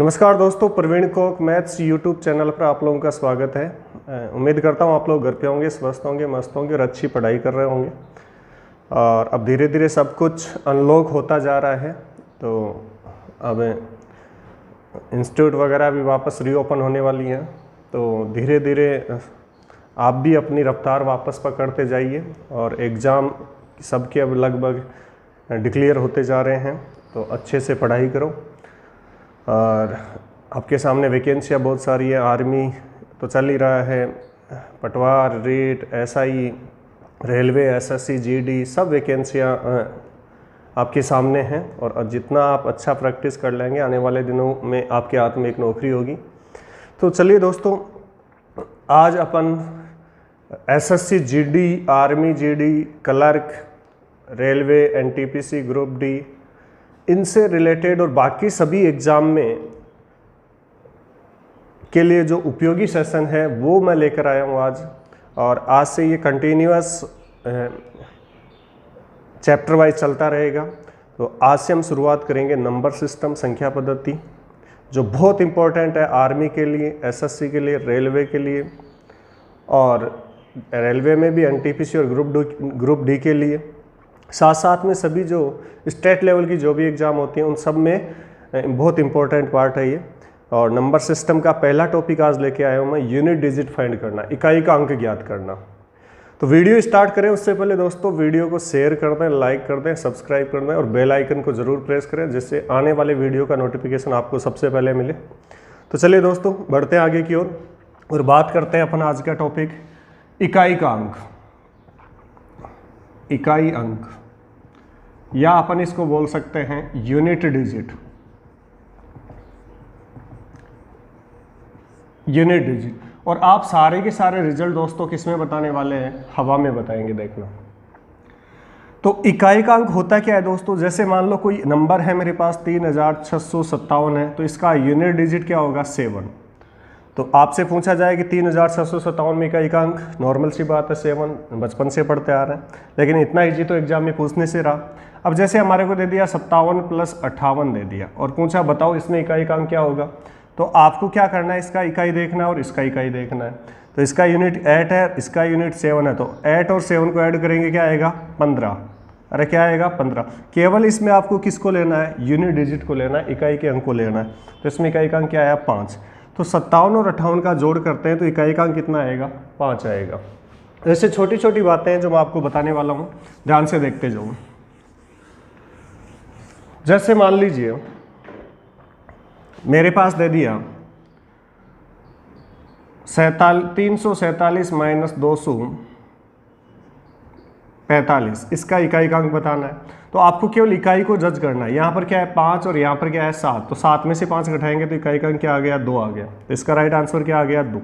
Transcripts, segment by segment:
नमस्कार दोस्तों, प्रवीण कोक मैथ्स यूट्यूब चैनल पर आप लोगों का स्वागत है। उम्मीद करता हूँ आप लोग घर पे होंगे, स्वस्थ होंगे, मस्त होंगे और अच्छी पढ़ाई कर रहे होंगे। और अब धीरे धीरे सब कुछ अनलॉक होता जा रहा है, तो अब इंस्टीट्यूट वगैरह भी वापस रीओपन होने वाली हैं। तो धीरे धीरे आप भी अपनी रफ्तार वापस पकड़ते जाइए और एग्ज़ाम सबके अब लगभग डिक्लेयर होते जा रहे हैं, तो अच्छे से पढ़ाई करो। और आपके सामने वैकेंसियाँ बहुत सारी है। आर्मी तो चल ही रहा है, पटवार, rate, SI, railway, SSC, GD, सब वैकेंसियाँ आपके सामने हैं। और जितना आप अच्छा प्रैक्टिस कर लेंगे, आने वाले दिनों में आपके हाथ में एक नौकरी होगी। तो चलिए दोस्तों, आज अपन SSC, GD, army, GD, clerk, railway, NTPC, group D, इनसे रिलेटेड और बाकी सभी एग्ज़ाम में के लिए जो उपयोगी सेशन है वो मैं लेकर आया हूँ आज। और आज से ये कंटिन्यूअस चैप्टर वाइज चलता रहेगा। तो आज से हम शुरुआत करेंगे नंबर सिस्टम, संख्या पद्धति, जो बहुत इम्पोर्टेंट है आर्मी के लिए, एसएससी के लिए, रेलवे के लिए, और रेलवे में भी एनटीपीसी और ग्रुप डी के लिए। साथ साथ में सभी जो स्टेट लेवल की जो भी एग्ज़ाम होती हैं उन सब में बहुत इंपॉर्टेंट पार्ट है ये। और नंबर सिस्टम का पहला टॉपिक आज लेके आया हूँ मैं, यूनिट डिजिट फाइंड करना, इकाई का अंक ज्ञात करना। तो वीडियो स्टार्ट करें उससे पहले दोस्तों वीडियो को शेयर कर दें, लाइक कर दें, सब्सक्राइब कर दें और बेल आइकन को ज़रूर प्रेस करें, जिससे आने वाले वीडियो का नोटिफिकेशन आपको सबसे पहले मिले। तो चलिए दोस्तों, बढ़ते हैं आगे की ओर और बात करते हैं अपन आज का टॉपिक इकाई का अंक, इकाई अंक, या अपन इसको बोल सकते हैं यूनिट डिजिट। Unit digit. और आप सारे के सारे रिजल्ट दोस्तों किस में बताने वाले हैं? हवा में बताएंगे, देखना। तो इकाई का अंक होता क्या है दोस्तों? जैसे मान लो कोई नंबर है मेरे पास 3657 है, तो इसका यूनिट डिजिट क्या होगा? 7। तो आपसे पूछा जाए कि 3657 में इकाई का अंक, नॉर्मल सी बात है 7, बचपन से पढ़ते आ रहे हैं, लेकिन इतना ईजी तो एग्जाम में पूछने से रहा। अब जैसे हमारे को दे दिया 57 + 58 दे दिया और पूछा बताओ इसमें इकाई का अंक क्या होगा, तो आपको क्या करना है? इसका इकाई देखना है और इसका इकाई देखना है। तो इसका यूनिट 8 है, इसका यूनिट 7 है, तो 8 और 7 को ऐड करेंगे, क्या आएगा? 15। अरे क्या आएगा? 15। केवल इसमें आपको किसको लेना है? यूनिट डिजिट को लेना है, इकाई के अंक को लेना है। तो इसमें इकाई का अंक क्या आया? 5। तो 57 और 58 का जोड़ करते हैं तो इकाई का अंक कितना आएगा? 5 आएगा। ऐसे छोटी छोटी बातें हैं जो मैं आपको बताने वाला हूँ, ध्यान से देखते जाओ। जैसे मान लीजिए मेरे पास दे दिया 347 - 245, इसका इकाई का अंक बताना है। तो आपको केवल इकाई को जज करना है। यहाँ पर क्या है? 5 और यहाँ पर क्या है? 7। तो 7 में से 5 घटाएंगे तो इकाई का अंक क्या आ गया? 2 आ गया। तो इसका राइट आंसर क्या आ गया? 2।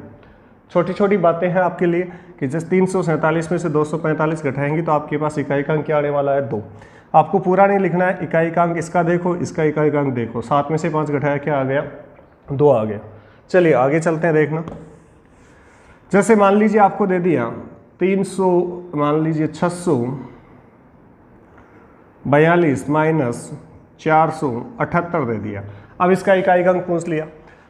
छोटी छोटी बातें हैं आपके लिए कि जैसे 347 में से 245 घटाएंगे तो आपके पास इकाई का अंक क्या आने वाला है? 2। आपको पूरा नहीं लिखना है, इकाई का अंक इसका देखो, इसका इकाई का अंक देखो। 7 में से 5 घटाया, क्या आ गया? 2 आ गया। चलिए आगे चलते हैं, देखना। जैसे मान लीजिए आपको दे दिया 642 - 478 दे दिया। अब इसका इकाई का अंक पूछ लिया,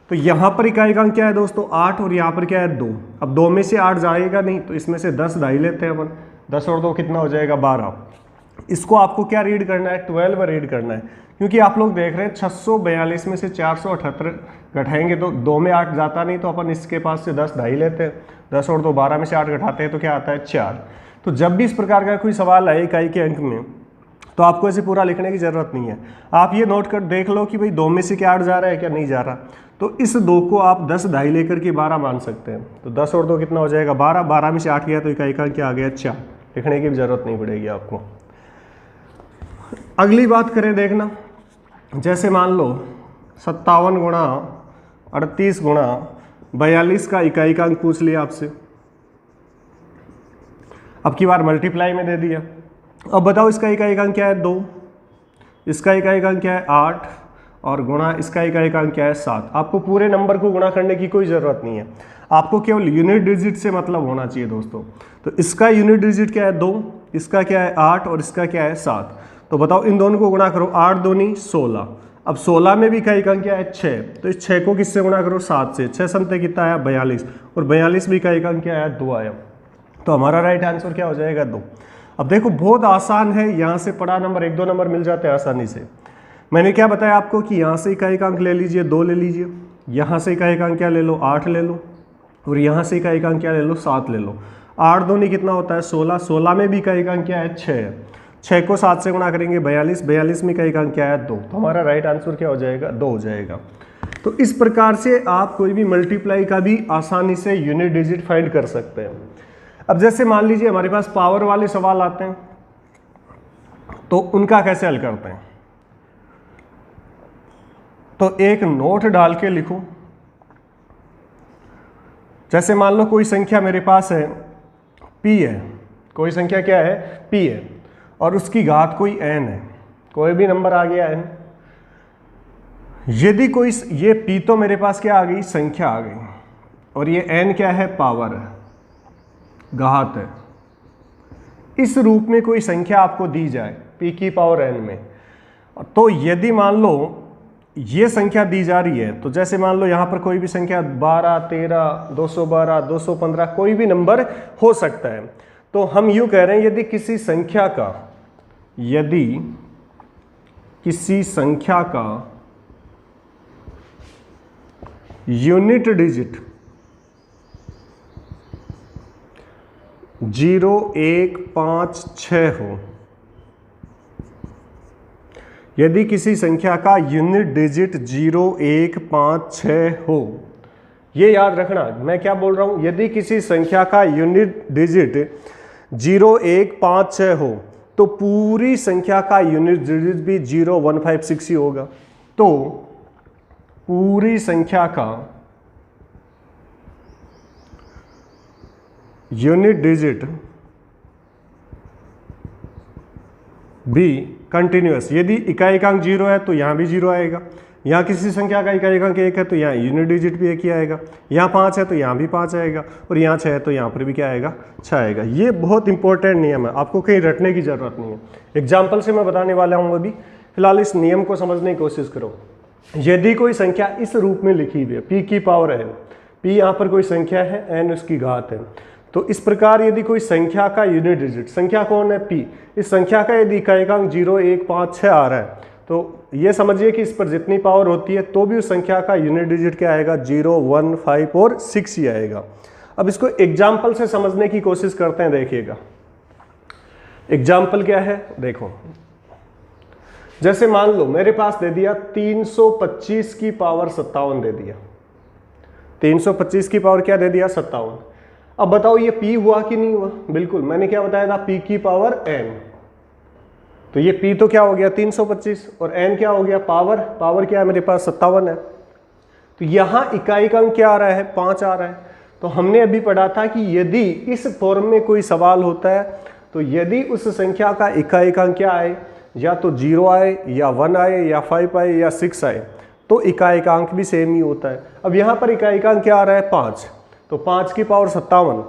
तो यहाँ पर इकाई का अंक क्या है दोस्तों? 8 और यहाँ पर क्या है? 2। अब 2 में से 8 जाएगा नहीं, तो इसमें से 10 ढाई लेते हैं अपन। 10 और 2 कितना हो जाएगा? 12। इसको आपको क्या रीड करना है? 12 रीड करना है, क्योंकि आप लोग देख रहे हैं 642 में से 478 घटाएंगे तो 2 में 8 जाता नहीं, तो अपन इसके पास से 10 ढाई लेते हैं। 10 और 2 12 में से 8 घटाते हैं तो क्या आता है? 4। तो जब भी इस प्रकार का कोई सवाल आए इकाई के अंक में, तो आपको ऐसे पूरा लिखने की जरूरत नहीं है। आप ये नोट कर देख लो कि भाई 2 में से क्या 8 जा रहा है, क्या नहीं जा रहा। तो इस 2 को आप 10 ढाई लेकर के 12 मान सकते हैं। तो 10 और 2 कितना हो जाएगा? 12। 12 में से 8 गया तो इकाई का क्या आ गया? 4। लिखने की भी जरूरत नहीं पड़ेगी आपको। अगली बात करें, देखना। जैसे मान लो 57 × 38 × 42 का इकाई का अंक पूछ लिया आपसे। अब की बार मल्टीप्लाई में दे दिया। अब बताओ इसका इकाई का अंक क्या है? 2। इसका इकाई का अंक क्या है? 8। और गुणा इसका इकाई का अंक क्या है? 7। आपको पूरे नंबर को गुणा करने की कोई ज़रूरत नहीं है, आपको केवल यूनिट डिजिट से मतलब होना चाहिए दोस्तों। तो इसका यूनिट डिजिट क्या है? 2। इसका क्या है? 8। और इसका क्या है? 7। तो बताओ इन दोनों को गुणा करो। 8 दूनी 16। अब 16 में भी इकाई अंक क्या है 6, तो इस 6 को किससे गुणा करो 7 से, 6 समते कितना आया 42, और 42 भी इकाई अंक क्या आया 2 आया, तो हमारा राइट आंसर क्या हो जाएगा 2। अब देखो बहुत आसान है, यहाँ से पढ़ा नंबर 1-2 नंबर मिल जाते हैं आसानी से। मैंने क्या बताया आपको कि यहाँ से इकाई अंक ले लीजिए 2 ले लीजिए, यहाँ से इकाई अंक क्या ले लो 8 ले लो, और यहाँ से इकाई अंक क्या ले लो 7 ले लो। 8 दूनी कितना होता है 16, 16 में भी इकाई अंक क्या है 6 है, 6 को 7 से गुणा करेंगे 42, 42 में इकाई अंक क्या है 2, तो हमारा राइट आंसर क्या हो जाएगा 2 हो जाएगा। तो इस प्रकार से आप कोई भी मल्टीप्लाई का भी आसानी से यूनिट डिजिट फाइंड कर सकते हैं। अब जैसे मान लीजिए हमारे पास पावर वाले सवाल आते हैं, तो उनका कैसे हल करते हैं, तो एक नोट डाल के लिखो। जैसे मान लो कोई संख्या मेरे पास है p है, कोई संख्या क्या है p है, और उसकी घात कोई n है, कोई भी नंबर आ गया n। यदि कोई ये p तो मेरे पास क्या आ गई संख्या आ गई, और ये n क्या है पावर है, घात है। इस रूप में कोई संख्या आपको दी जाए p की पावर n में, तो यदि मान लो ये संख्या दी जा रही है, तो जैसे मान लो यहाँ पर कोई भी संख्या 12, 13, 212, 215 कोई भी नंबर हो सकता है, तो हम यूँ कह रहे हैं यदि किसी संख्या का यूनिट डिजिट 0, 1, 5, 6 हो, यदि किसी संख्या का यूनिट डिजिट 0, 1, 5, 6 हो, ये याद रखना मैं क्या बोल रहा हूं, यदि किसी संख्या का यूनिट डिजिट 0, 1, 5, 6 हो, तो पूरी संख्या का यूनिट डिजिट भी 0, 1, 5, 6 ही होगा। तो पूरी संख्या का यूनिट डिजिट भी कंटिन्यूअस, यदि इकाई अंक 0 है तो यहाँ भी 0 आएगा, यहाँ किसी संख्या का इकाई अंक 1 है तो यहाँ यूनिट डिजिट भी 1 ही आएगा, यहाँ 5 है तो यहाँ भी 5 आएगा, और यहाँ 6 है तो यहाँ पर भी क्या आएगा 6 आएगा। ये बहुत इंपॉर्टेंट नियम है, आपको कहीं रटने की जरूरत नहीं है। एग्जाम्पल से मैं बताने वाला हूँ अभी, फिलहाल इस नियम को समझने की कोशिश करो। यदि कोई संख्या इस रूप में लिखी हुई है p की पावर है, p यहाँ पर कोई संख्या है n उसकी घात है, तो इस प्रकार यदि कोई संख्या का यूनिट डिजिट, संख्या कौन है p, इस संख्या का यदि इकाई अंक 0, 1, 5, 6 आ रहा है, तो ये समझिए कि इस पर जितनी पावर होती है तो भी उस संख्या का यूनिट डिजिट क्या आएगा 0, 1, 5 और 6 ही आएगा। अब इसको एग्जाम्पल से समझने की कोशिश करते हैं, देखिएगा एग्जाम्पल क्या है। देखो जैसे मान लो मेरे पास दे दिया 325 की पावर 57 दे दिया, 325 की पावर क्या दे दिया 57। अब बताओ ये p हुआ कि नहीं हुआ, बिल्कुल मैंने क्या बताया था p की पावर n, तो ये p तो क्या हो गया 325, और n क्या हो गया पावर क्या है मेरे पास 57 है, तो यहाँ इकाई का अंक क्या आ रहा है 5 आ रहा है। तो हमने अभी पढ़ा था कि यदि इस फॉर्म में कोई सवाल होता है, तो यदि उस संख्या का इकाई का अंक क्या आए, या तो 0 आए या 1 आए या 5 आए या 6 आए, तो इकाई का अंक भी सेम ही होता है। अब यहाँ पर इकाई का अंक क्या आ रहा है 5, तो 5 की पावर 57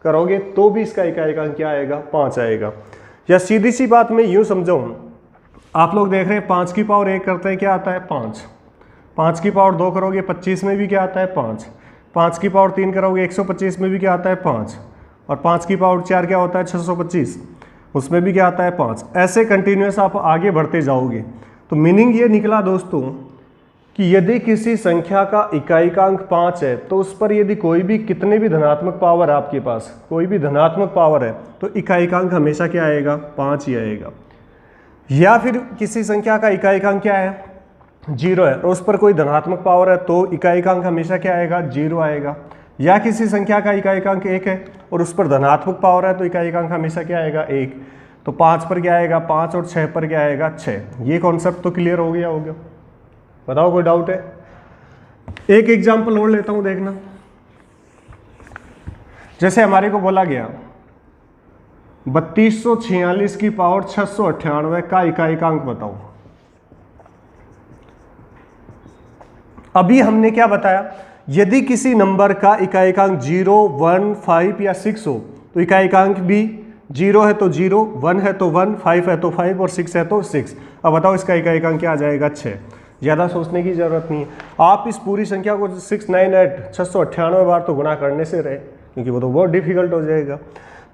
करोगे तो भी इसका इकाई का अंक क्या आएगा 5 आएगा। या सीधी सी बात मैं यूँ समझाऊँ, आप लोग देख रहे हैं 5 की पावर 1 करते हैं क्या आता है 5, 5 की पावर 2 करोगे 25 में भी क्या आता है 5, 5 की पावर 3 करोगे 125 में भी क्या आता है 5, और 5 की पावर 4 क्या होता है 625, उसमें भी क्या आता है 5। ऐसे कंटिन्यूस आप आगे बढ़ते जाओगे। तो मीनिंग ये निकला दोस्तों कि यदि किसी संख्या का इकाई का अंक 5 है, तो उस पर यदि कोई भी कितने भी धनात्मक पावर है आपके पास, कोई भी धनात्मक पावर है, तो इकाई का अंक हमेशा क्या आएगा 5 ही आएगा। या फिर किसी संख्या का इकाई का अंक क्या है 0 है, और उस पर कोई धनात्मक पावर है, तो इकाई का अंक हमेशा क्या आएगा 0 आएगा। या किसी संख्या का इकाई का अंक 1 है और उस पर धनात्मक पावर है, तो इकाई का अंक हमेशा क्या आएगा 1। तो 5 पर क्या आएगा 5 और 6 पर क्या आएगा 6। ये कॉन्सेप्ट तो क्लियर हो गया बताओ कोई डाउट है? एक एग्जांपल और लेता हूं, देखना। जैसे हमारे को बोला गया 3246 की पावर 698 का इकाई का अंक बताओ। अभी हमने क्या बताया, यदि किसी नंबर का इकाई का अंक 0, 1, 5 या 6 हो, तो इकाई का अंक भी 0 है तो 0, 1 है तो 1, 5 है तो 5 और 6 है तो 6। अब बताओ इसका इकाई का अंक क्या आ जाएगा 6। ज़्यादा सोचने की ज़रूरत नहीं है। आप इस पूरी संख्या को 698 बार तो गुणा करने से रहे, क्योंकि वो तो बहुत डिफिकल्ट हो जाएगा।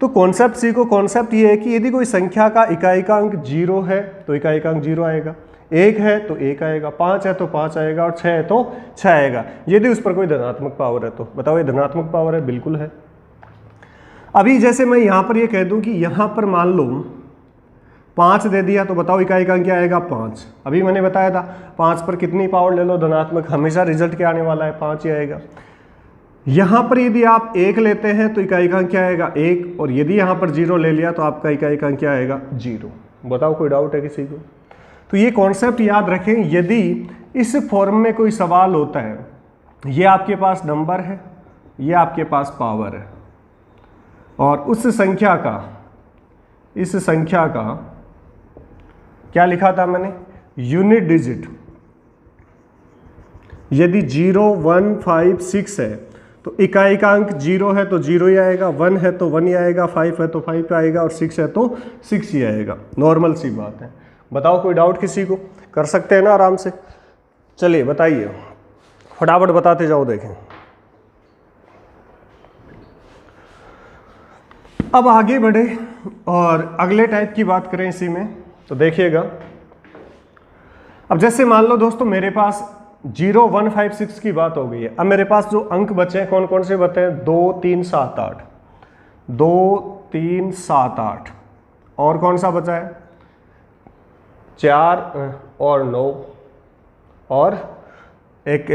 तो कॉन्सेप्ट सीखो। कॉन्सेप्ट ये है कि यदि कोई संख्या का इकाई का अंक 0 है तो इकाई का अंक 0 आएगा, 1 है तो 1 आएगा, 5 है तो 5 आएगा, और 6 है तो 6 आएगा। यदि उस पर कोई धनात्मक पावर है तो बताओ ये धनात्मक पावर है? बिल्कुल है। अभी जैसे मैं यहाँ पर ये कह दूँ कि यहाँ पर मान लो 5 दे दिया, तो बताओ इकाई का अंक क्या आएगा? 5। अभी मैंने बताया था 5 पर कितनी पावर ले लो धनात्मक, हमेशा रिजल्ट क्या आने वाला है? 5 ही आएगा। यहाँ पर यदि आप 1 लेते हैं तो इकाई का अंक क्या आएगा? 1, और यदि यहाँ पर 0 ले लिया तो आपका इकाई का अंक क्या आएगा? 0। बताओ कोई डाउट है किसी को? तो ये कॉन्सेप्ट याद रखें। यदि इस फॉर्म में कोई सवाल होता है, ये आपके पास नंबर है, ये आपके पास पावर है, और उस संख्या का, इस संख्या का क्या लिखा था मैंने? यूनिट डिजिट यदि 0, 1, 5, 6 है तो इकाई का अंक 0 है तो 0 ही आएगा, 1 है तो 1 ही आएगा, 5 है तो 5 आएगा, और 6 है तो 6 ही आएगा। नॉर्मल सी बात है। बताओ कोई डाउट किसी को? कर सकते हैं ना आराम से? चलिए बताइए, फटाफट बताते जाओ। देखें अब आगे बढ़े और अगले टाइप की बात करें इसी में। तो देखिएगा, अब जैसे मान लो दोस्तों मेरे पास 0, 1, 5, 6 की बात हो गई है। अब मेरे पास जो अंक बचे हैं कौन कौन से बचे हैं? 2, 3, 7, 8, 2, 3, 7, 8, और कौन सा बचा है? 4 और 9, और एक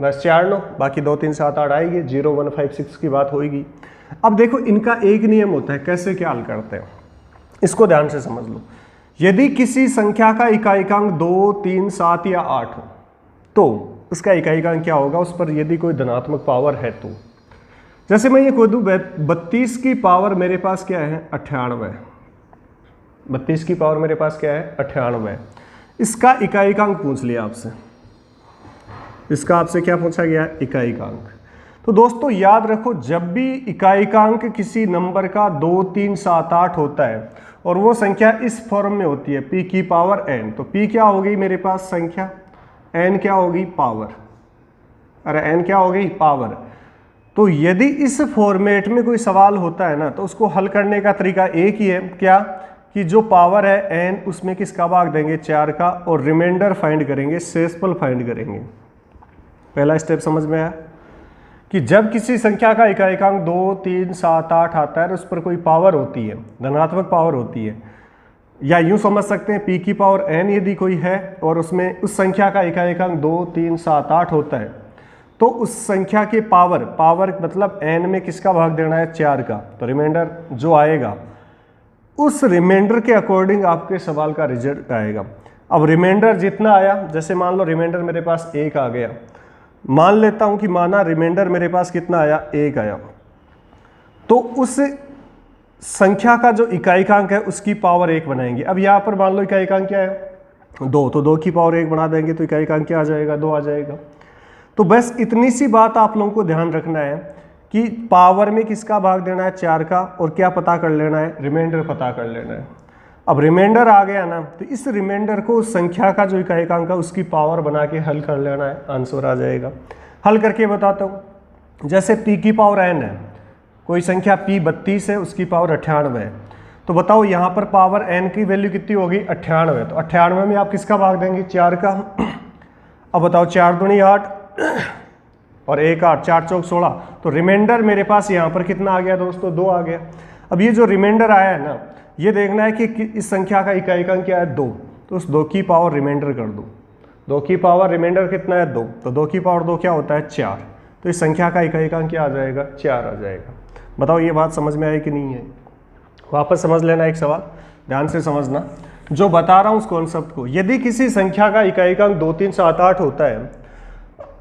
बस 4, 9, बाकी 2, 3, 7, 8 आएगी। 0, 1, 5, 6 की बात होगी। अब देखो इनका एक नियम होता है, कैसे क्या हल करते हैं, इसको ध्यान से समझ लो। यदि किसी संख्या का इकाई का अंक 2, 3, 7 या 8 हो तो उसका इकाई का अंक क्या होगा? उस पर यदि कोई धनात्मक पावर है तो, जैसे मैं ये कह दूं 32 की पावर मेरे पास क्या है? 98। 32 की पावर मेरे पास क्या है? 98। इसका इकाई का अंक पूछ लिया आपसे, इसका आपसे क्या पूछा गया? इकाई का अंक। तो दोस्तों याद रखो, जब भी इकाई का अंक किसी नंबर का 2, 3, 7, 8 होता है और वो संख्या इस फॉर्म में होती है p की पावर n, तो p क्या हो गई मेरे पास? संख्या। n क्या होगी? पावर। अरे n क्या हो गई? पावर। तो यदि इस फॉर्मेट में कोई सवाल होता है ना, तो उसको हल करने का तरीका एक ही है, क्या? कि जो पावर है n, उसमें किसका भाग देंगे? 4 का, और रिमाइंडर फाइंड करेंगे, शेषफल फाइंड करेंगे। पहला स्टेप समझ में आया कि जब किसी संख्या का इकाई का अंक 2, 3, 7, 8 आता है और उस पर कोई पावर होती है, धनात्मक पावर होती है, या यूं समझ सकते हैं p की पावर n यदि कोई है और उसमें उस संख्या का इकाई का अंक 2, 3, 7, 8 होता है, तो उस संख्या के पावर मतलब n में किसका भाग देना है? 4 का। तो रिमाइंडर जो आएगा उस रिमाइंडर के अकॉर्डिंग आपके सवाल का रिजल्ट आएगा। अब रिमाइंडर जितना आया, जैसे मान लो रिमाइंडर मेरे पास 1 आ गया, मान लेता हूं कि माना रिमाइंडर मेरे पास कितना आया? 1 आया, तो उस संख्या का जो इकाई का अंक है उसकी पावर 1 बनाएंगे। अब यहाँ पर मान लो इकाई का अंक क्या है? 2, तो 2 की पावर 1 बना देंगे तो इकाई का अंक क्या आ जाएगा? 2 आ जाएगा। तो बस इतनी सी बात आप लोगों को ध्यान रखना है कि पावर में किसका भाग देना है? 4 का, और क्या पता कर लेना है? रिमाइंडर पता कर लेना है। अब रिमाइंडर आ गया ना, तो इस रिमाइंडर को उस संख्या का जो इकाई का अंक है उसकी पावर बना के हल कर लेना है, आंसर आ जाएगा। हल करके बताता हूँ। जैसे p की पावर n है, कोई संख्या p 32 है, उसकी पावर 98 है, तो बताओ यहाँ पर पावर n की वैल्यू कितनी होगी? 98। तो 98 में आप किसका भाग देंगे? 4 का। अब बताओ 4 दूनी 8 और 1 8, 4 चौक 16, तो रिमाइंडर मेरे पास यहाँ पर कितना आ गया दोस्तों? 2 आ गया। अब ये जो रिमाइंडर आया है ना, ये देखना है कि इस संख्या का इकाई का अंक क्या है? 2, तो उस 2 की पावर रिमाइंडर कर दो। 2 की पावर रिमाइंडर कितना है? 2, तो 2 की पावर 2 क्या होता है? 4, तो इस संख्या का इकाई का अंक क्या आ जाएगा? 4 आ जाएगा। बताओ ये बात समझ में आई कि नहीं है? वापस समझ लेना एक सवाल, ध्यान से समझना जो बता रहा हूँ उस कॉन्सेप्ट को। यदि किसी संख्या का इकाई का अंक 2, 3, 7, 8 होता है,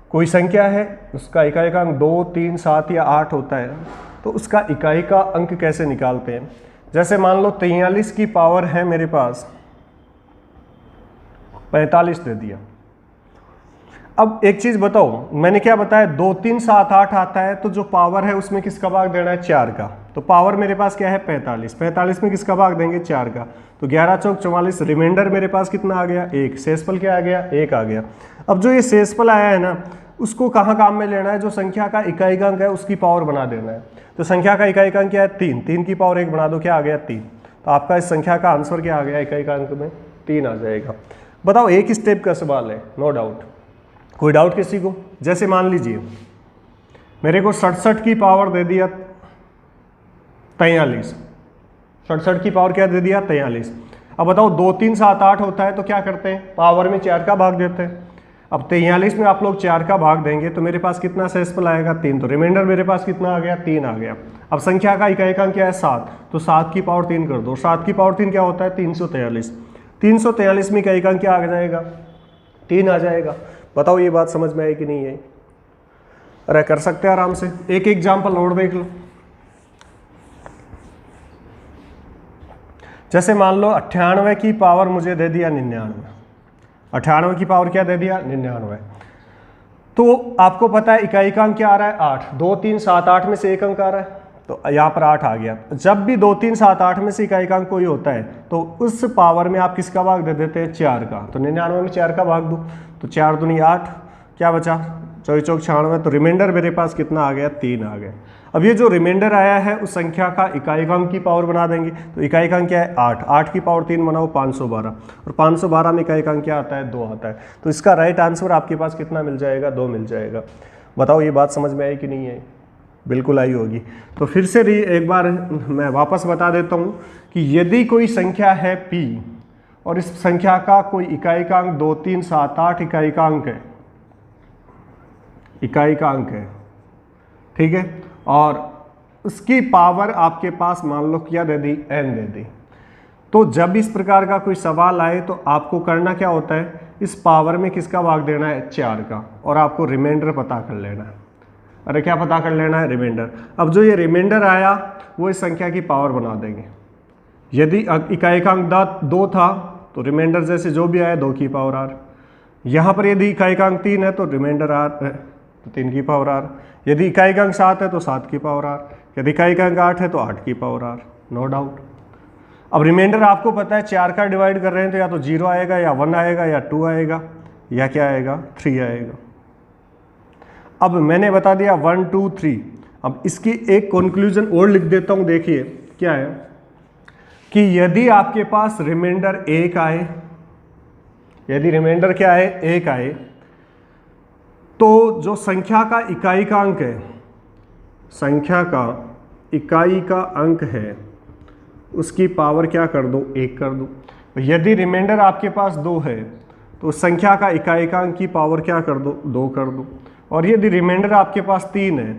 कोई संख्या है उसका इकाई का अंक 2, 3, 7 या 8 होता है, तो उसका इकाई का अंक कैसे निकालते हैं? जैसे मान लो 43 की पावर है मेरे पास 45 दे दिया। अब एक चीज बताओ, मैंने क्या बताया? 2, 3, 7, 8 आता है, तो जो पावर है उसमें किसका भाग देना है? 4 का। तो पावर मेरे पास क्या है 45, 45 में किसका भाग देंगे 4 का, तो 11 चौक 44, रिमाइंडर मेरे पास कितना आ गया 1, शेषफल क्या आ गया 1 आ गया। अब जो ये शेषफल आया है ना उसको कहाँ काम में लेना है, जो संख्या का इकाई अंक है उसकी पावर बना देना है। तो संख्या का इकाई अंक क्या है 3, 3 की पावर 1 बना दो, क्या आ गया 3। तो आपका इस संख्या का आंसर क्या आ गया इकाई अंक में 3 आ जाएगा। बताओ एक स्टेप का सवाल है, नो डाउट। कोई डाउट किसी को? जैसे मान लीजिए मेरे को 67 की पावर दे दिया 43, 67 की पावर क्या दे दिया 43। अब बताओ 2 3 7 8 होता है तो क्या करते हैं, पावर में 4 का भाग देते हैं। अब 43 में आप लोग 4 का भाग देंगे तो मेरे पास कितना शेषफल आएगा 3, तो रिमाइंडर मेरे पास कितना आ गया 3 आ गया। अब संख्या का इकाई अंक क्या है 7, तो 7 की पावर 3 कर दो, 7 की पावर 3 क्या होता है 343, 343 में इकाई अंक क्या आ जाएगा 3 आ जाएगा। बताओ ये बात समझ में आई कि नहीं आई? अरे कर सकते हैं आराम से। एक एग्जाम्पल और देख लो। जैसे मान लो 98 की पावर मुझे दे दिया 99, 98 की पावर क्या दे दिया 99। तो आपको पता है इकाई का अंक क्या आ रहा है 8, 2 3 7 8 में से एक अंक आ रहा है तो यहाँ पर 8 आ गया। जब भी 2 3 7 8 में से इकाई का अंक कोई होता है तो उस पावर में आप किसका भाग दे देते हैं 4 का, तो 99 में 4 का भाग दो तो 4 दूनी 8, क्या बचा 24 चौक 96, तो रिमाइंडर मेरे पास कितना आ गया 3 आ गया। अब ये जो रिमाइंडर आया है उस संख्या का इकाई अंक की पावर बना देंगे, तो इकाई अंक क्या है 8, 8 की पावर 3 बनाओ 512, और 512 में इकाई अंक क्या आता है 2 आता है। तो इसका राइट आंसर आपके पास कितना मिल जाएगा 2 मिल जाएगा। बताओ ये बात समझ में आई कि नहीं आई? बिल्कुल आई होगी। तो फिर से एक बार मैं वापस बता देता हूँ कि यदि कोई संख्या है p और इस संख्या का कोई इकाई का अंक 2 3 7 8 इकाई का अंक है, इकाई का अंक है, ठीक है, और उसकी पावर आपके पास मान लो क्या दे दी n दे दी। तो जब इस प्रकार का कोई सवाल आए तो आपको करना क्या होता है, इस पावर में किसका भाग देना है 4 का, और आपको रिमाइंडर पता कर लेना है। अरे क्या पता कर लेना है रिमाइंडर। अब जो ये रिमाइंडर आया वो इस संख्या की पावर बना देंगे। यदि इकाई का अंक 2 था तो रिमाइंडर जैसे जो भी आया 2 की पावर r। यहाँ पर यदि इकाई का अंक 3 है तो रिमाइंडर r तो 3 की पावर r। यदि इकाई का अंक 7 है तो 7 की पावर r। यदि इकाई का अंक 8 है तो 8 की पावर r, नो डाउट। अब रिमाइंडर आपको पता है 4 का डिवाइड कर रहे हैं तो या तो 0 आएगा या 1 आएगा या 2 आएगा या क्या आएगा 3 आएगा। अब मैंने बता दिया 1 2 3। अब इसकी एक कंक्लूजन और लिख देता हूं, देखिए क्या है कि यदि आपके पास रिमाइंडर 1 आए, यदि रिमाइंडर क्या है 1 आए, तो जो संख्या का इकाई का अंक है, संख्या का इकाई का अंक है उसकी पावर क्या कर दो 1 कर दो। यदि रिमाइंडर आपके पास 2 है तो संख्या का इकाई का अंक की पावर क्या कर दो 2 कर दो। और यदि रिमाइंडर आपके पास 3 है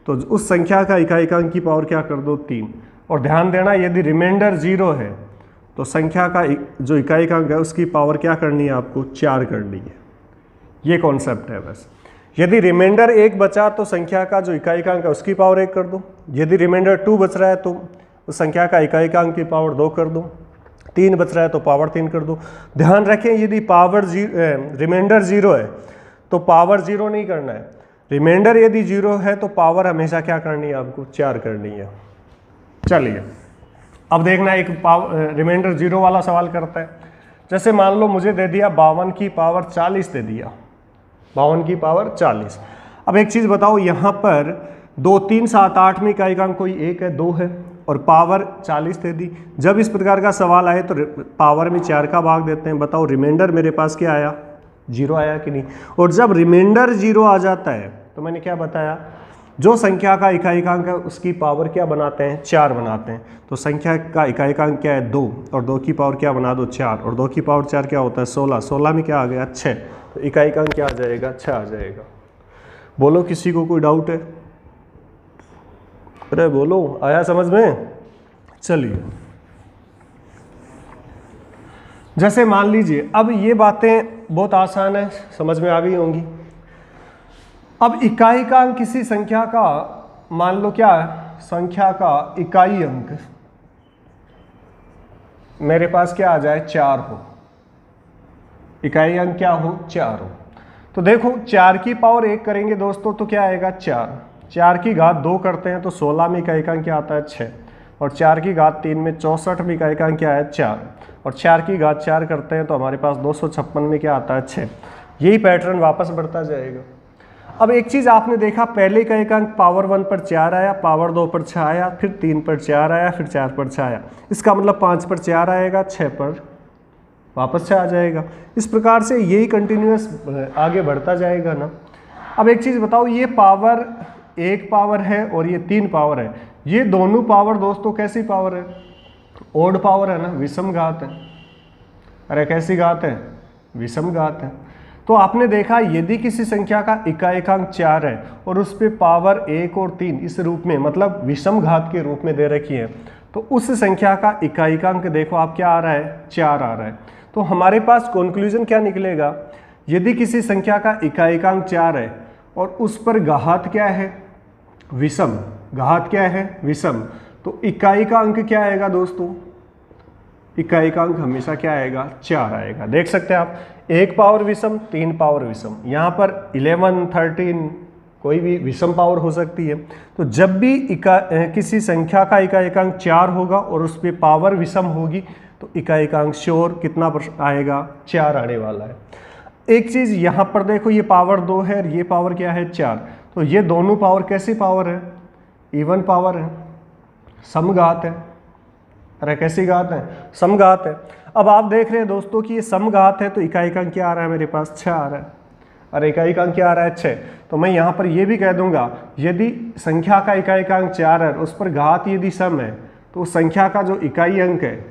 तो उस संख्या का इकाई का अंक की पावर क्या कर दो 3। और ध्यान देना यदि रिमाइंडर 0 है तो संख्या का जो इकाई का अंक है उसकी पावर क्या करनी है आपको 4 करनी है। ये कॉन्सेप्ट है बस। यदि रिमाइंडर 1 बचा तो संख्या का जो इकाई का अंक है उसकी पावर 1 कर दो। यदि रिमाइंडर 2 बच रहा है तो उस संख्या का इकाई का अंक की पावर 2 कर दो। 3 बच रहा है तो पावर 3 कर दो। ध्यान रखें यदि पावर रिमाइंडर 0 है तो पावर 0 नहीं करना है। रिमाइंडर यदि 0 है तो पावर हमेशा क्या करनी है आपको 4 करनी है। चलिए अब देखना एक रिमाइंडर 0 वाला सवाल करता है। जैसे मान लो मुझे दे दिया 52 की पावर 40 दे दिया, 52 की पावर 40। अब एक चीज़ बताओ, यहाँ पर 2 3 7 8 में इकाई का अंक कोई 1 है 2 है और पावर 40 दे दी। जब इस प्रकार का सवाल आए तो पावर में 4 का भाग देते हैं। बताओ रिमाइंडर मेरे पास क्या आया 0 आया कि नहीं। और जब रिमाइंडर 0 आ जाता है तो मैंने क्या बताया, जो संख्या का इकाई का अंक है उसकी पावर क्या बनाते हैं 4 बनाते हैं। तो संख्या का इकाई का अंक क्या है 2 और 2 की पावर क्या बना दो 4 और 2 की पावर 4 क्या होता है 16। 16 में क्या आ गया 6, तो इकाई का अंक क्या आ जाएगा 6 आ जाएगा। बोलो किसी को कोई डाउट है? अरे बोलो, आया समझ में? चलिए जैसे मान लीजिए, अब ये बातें बहुत आसान है, समझ में आ गई होंगी। अब इकाई का अंक किसी संख्या का, मान लो क्या है, संख्या का इकाई अंक मेरे पास क्या आ जाए 4 हो, इकाई अंक क्या हो 4 हो। तो देखो 4 की पावर 1 करेंगे दोस्तों तो क्या आएगा 4, 4 की घात 2 करते हैं तो 16 में इकाई क्या आता है 6, और 4 की घात 3 में 64 में इकाई क्या है 4, और 4 की घात 4 करते हैं तो हमारे पास 256 में क्या आता है 6। यही पैटर्न वापस बढ़ता जाएगा। अब एक चीज़ आपने देखा, पहले इकाई अंक पावर 1 पर 4 आया, पावर 2 पर 6 आया, फिर 3 पर 4 आया, फिर 4 पर 6 आया। इसका मतलब 5 पर 4 आएगा, 6 पर वापस 6 आ जाएगा। इस प्रकार से यही कंटिन्यूस आगे बढ़ता जाएगा ना। अब एक चीज़ बताओ, ये पावर 1 पावर है और ये 3 पावर है, ये दोनों पावर दोस्तों कैसी पावर है? ओड पावर है ना, विषम घात है। अरे कैसी घात है? विषम घात है। तो आपने देखा, यदि किसी संख्या का इकाएकांक 4 है और उस पे पावर 1 और 3 इस रूप में, मतलब विषम घात के रूप में दे रखी है, तो उस संख्या का इकाएकांक देखो आप क्या आ रहा है? 4 आ रहा है। तो हमारे पास कंक्लूजन क्या निकलेगा? यदि किसी संख्या का इकाएकांक 4 है और उस पर घात क्या है? विषम। घात क्या है? विषम। तो इकाई का अंक क्या आएगा दोस्तों? इकाई का अंक हमेशा क्या आएगा? 4 आएगा। देख सकते हैं आप, 1 पावर विषम, 3 पावर विषम, यहाँ पर 11, 13 कोई भी विषम पावर हो सकती है। तो जब भी किसी संख्या का इकाएकांक 4 होगा और उस पर पावर विषम होगी तो इकाएकांक श्योर कितना आएगा? 4 आने वाला है। एक चीज़ यहाँ पर देखो, ये पावर 2 है और ये पावर क्या है? 4। तो ये दोनों पावर कैसी पावर है? इवन पावर है, समघात है। अरे कैसी घात है? समघात है। अब आप देख रहे हैं दोस्तों कि ये समघात है तो इकाएकांक क्या आ रहा है मेरे पास? 6 आ रहा है। अरे इकाएकांक क्या आ रहा है? 6। तो मैं यहाँ पर ये भी कह दूंगा, यदि संख्या का इकाएकांक 4 है, उस पर घात यदि सम है, तो उस संख्या का जो इकाई अंक है,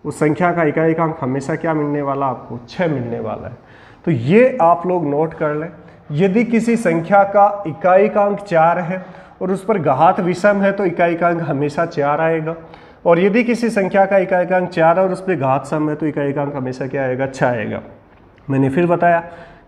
उस संख्या का इकाएकांक हमेशा क्या मिलने वाला आपको? 6 मिलने वाला है। तो ये आप लोग नोट कर लें, यदि किसी संख्या का इकाएकांक 4 है और उस पर घात विषम है तो इकाएकांक हमेशा 4 आएगा, और यदि किसी संख्या का इकाएकांक 4 है और उस पर घात सम है तो इकाएकांक हमेशा क्या आएगा? 6 आएगा। मैंने फिर बताया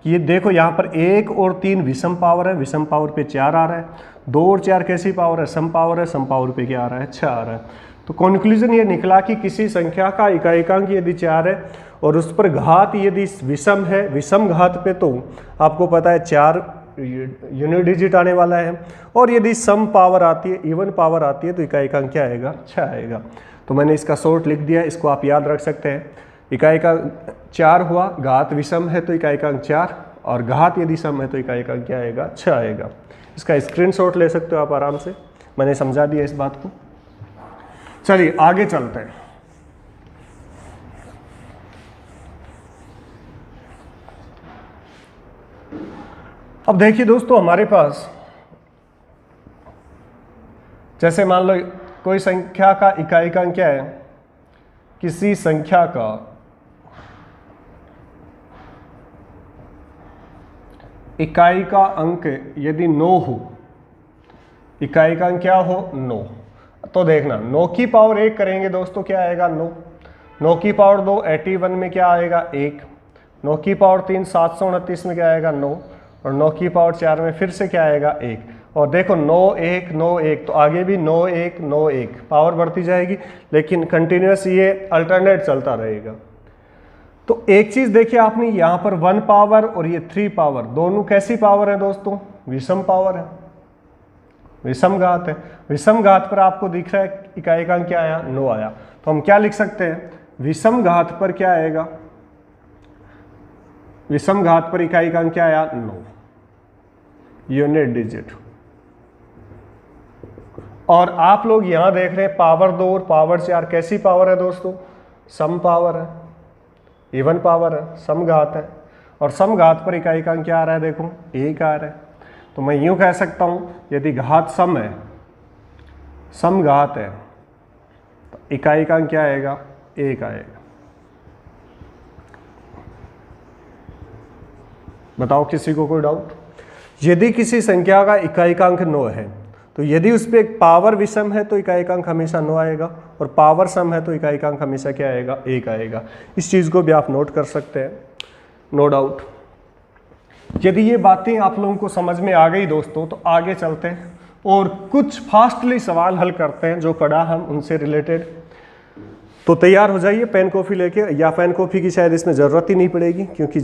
कि ये देखो, यहाँ पर 1 और 3 विषम पावर है, विषम पावर पे 4 आ रहा है। 2 और 4 कैसी पावर है? सम पावर है, सम पावर पे क्या आ रहा है? 6 आ रहा है। तो कंक्लूजन ये निकला कि किसी संख्या का इकाएकांक यदि 4 है और उस पर घात यदि विषम है, विषम घात पे तो आपको पता है 4 यूनिट डिजिट आने वाला है, और यदि सम पावर आती है, इवन पावर आती है, तो इकाएकांक क्या आएगा? 6 आएगा। तो मैंने इसका शॉर्ट लिख दिया, इसको आप याद रख सकते हैं। इकाएकांक 4 हुआ, घात विषम है तो इकाएकांक 4, और घात यदि सम है तो इकाएकांक क्या आएगा? 6 आएगा। इसका स्क्रीनशॉट ले सकते हो आप आराम से, मैंने समझा दिया इस बात को। चलिए आगे चलते हैं। अब देखिए दोस्तों, हमारे पास जैसे मान लो कोई संख्या का इकाएकांक क्या है? किसी संख्या का इकाई का अंक यदि 9 हो, इकाई का अंक क्या हो? 9। तो देखना, 9 की पावर 1 करेंगे दोस्तों, क्या आएगा? 9। 9 की पावर 2 81 में क्या आएगा? 1। 9 की पावर 3 729 में क्या आएगा? 9। और 9 की पावर 4 में फिर से क्या आएगा? 1। और देखो 9 1 9 1, तो आगे भी 9 1 9 1 पावर बढ़ती जाएगी, लेकिन कंटिन्यूस ये अल्टरनेट चलता रहेगा। तो एक चीज देखिए आपने, यहाँ पर 1 पावर और ये 3 पावर, दोनों कैसी पावर है दोस्तों? विषम पावर है, विषम घात है। विषम घात पर आपको दिख रहा है इकाएकांक क्या आया? 9 आया। तो हम क्या लिख सकते हैं? विषम घात पर क्या आएगा? विषम घात पर इकाएकांक क्या आया? 9 यूनिट डिजिट। और आप लोग यहां देख रहे हैं पावर 2 और पावर 4 कैसी पावर है दोस्तों? सम पावर है, इवन पावर है, समघात है। और समघात पर इकाएकांक क्या आ रहा है? देखो 1 आ रहा है। तो मैं यूं कह सकता हूं, यदि घात सम है, समघात है, तो इकाएकांक क्या आएगा? 1 आएगा। बताओ किसी को कोई डाउट? यदि किसी संख्या का इकाएकांक 9 है, तो यदि उस पर पावर विषम है तो इकाएकांक हमेशा 9 आएगा, और पावर सम है तो इकाएकांक हमेशा क्या आएगा? 1 आएगा। इस चीज़ को भी आप नोट कर सकते हैं, नो डाउट। यदि ये बातें आप लोगों को समझ में आ गई दोस्तों, तो आगे चलते हैं और कुछ फास्टली सवाल हल करते हैं जो पढ़ा हम उनसे रिलेटेड। तो तैयार हो जाइए पेन कॉपी लेके, या पेन कॉपी की शायद इसमें ज़रूरत ही नहीं पड़ेगी, क्योंकि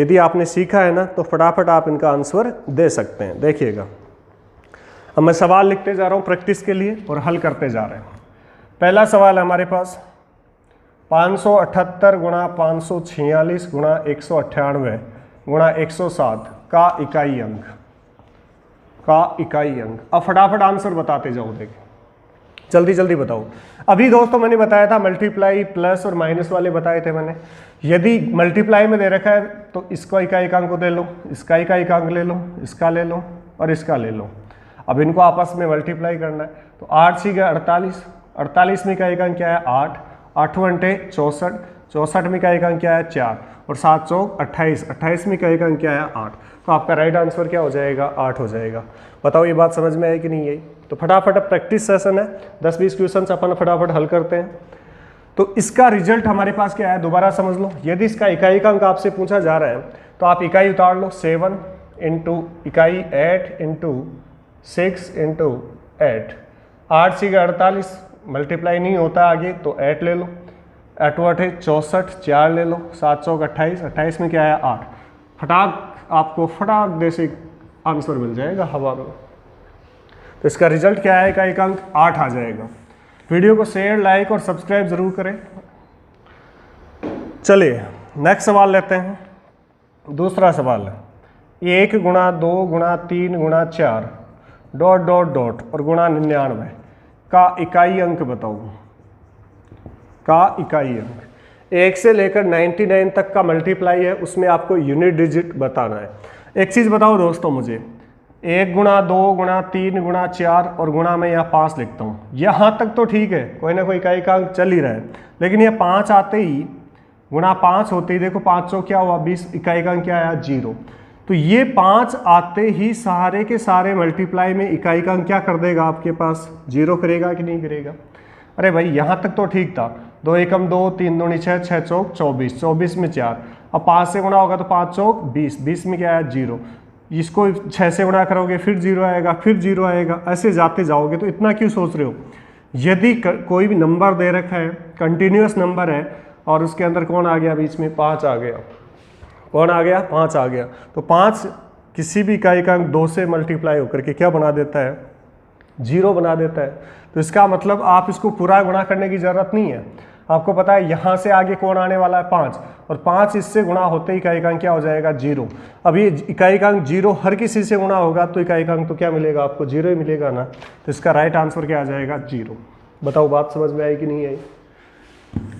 यदि आपने सीखा है ना तो फटाफट आप इनका आंसर दे सकते हैं। देखिएगा, अब मैं सवाल लिखते जा रहा हूँ प्रैक्टिस के लिए और हल करते जा रहे हैं। पहला सवाल है हमारे पास 578 गुणा 546 गुणा 198 गुणा 107 का इकाई अंक। अब फटाफट आंसर बताते जाओ, देखिए जल्दी जल्दी बताओ। अभी दोस्तों मैंने बताया था मल्टीप्लाई प्लस और माइनस वाले बताए थे मैंने। यदि मल्टीप्लाई में दे रखा है तो इसका इकाई अंक को दे लो, इसका इकाई अंक ले लो, इसका ले लो और इसका ले लो। अब इनको आपस में मल्टीप्लाई करना है तो 8 × 48, 48 में इकाई अंक क्या है 8, 8 × 64, 64 में इकाई अंक क्या है 4 और 7 चौक 28, 28 में इकाई अंक क्या है 8। तो आपका राइट आंसर क्या हो जाएगा 8 हो जाएगा। बताओ ये बात समझ में आई कि नहीं आई? तो फटाफट अब प्रैक्टिस सेशन है, 10-20 क्वेश्चन अपन फटाफट हल करते हैं। तो इसका रिजल्ट हमारे पास क्या है दोबारा समझ लो। यदि इसका इकाई अंक आपसे पूछा जा रहा है तो आप इकाई उतार लो, 7 × इकाई 8 × 6 × 8, 8 × 48 मल्टीप्लाई नहीं होता आगे तो 8 ले लो, 8 × 8 64, 4 ले लो, 7 चौक 28, 28 में क्या है 8। आपको फटाक दे से आंसर मिल जाएगा हवा में। तो इसका रिजल्ट क्या है, इकाई अंक 8 आ जाएगा। वीडियो को शेयर, लाइक और सब्सक्राइब जरूर करें। चलिए नेक्स्ट सवाल लेते हैं। दूसरा सवाल है 1 × 2 × 3 × 4 ... और गुणा 99 का इकाई अंक बताओ। का इकाई अंक 1 से लेकर 99 तक का मल्टीप्लाई है, उसमें आपको यूनिट डिजिट बताना है। एक चीज़ बताओ दोस्तों मुझे, 1 × 2 × 3 × 4 और गुणा में यहाँ 5 लिखता हूँ, यहाँ तक तो ठीक है, कोई ना कोई इकाई का अंक चल ही रहा है। लेकिन ये 5 आते ही, गुणा 5 होते ही देखो 5 चौक क्या हुआ 20, इकाई का अंक क्या आया 0। तो ये 5 आते ही सारे के सारे मल्टीप्लाई में इकाई का अंक क्या कर देगा आपके पास 0 करेगा कि नहीं करेगा? अरे भाई यहाँ तक तो ठीक था, 2 एकम 2, 3 दूनी 6, 6 चौक 24, 24 में 4, अब 5 से गुणा होगा तो 5 चौक 20, 20 में क्या आया 0। इसको 6 से गुणा करोगे फिर 0 आएगा, फिर 0 आएगा, ऐसे जाते जाओगे। तो इतना क्यों सोच रहे हो? यदि कोई भी नंबर दे रखा है, कंटिन्यूस नंबर है और उसके अंदर कौन आ गया बीच में 5 आ गया, कौन आ गया 5 आ गया, तो 5 किसी भी इकाई का अंक 2 से मल्टीप्लाई होकर के क्या बना देता है 0 बना देता है। तो इसका मतलब आप इसको पूरा गुणा करने की जरूरत नहीं है। आपको पता है यहाँ से आगे कौन आने वाला है 5, और 5 इससे गुणा होते ही इकाई का अंक क्या हो जाएगा 0। अब ये इकाई का अंक 0 हर किसी से गुणा होगा तो इकाई का अंक तो क्या मिलेगा आपको 0 ही मिलेगा ना। तो इसका राइट आंसर क्या आ जाएगा 0। बताओ बात समझ में आई कि नहीं आई?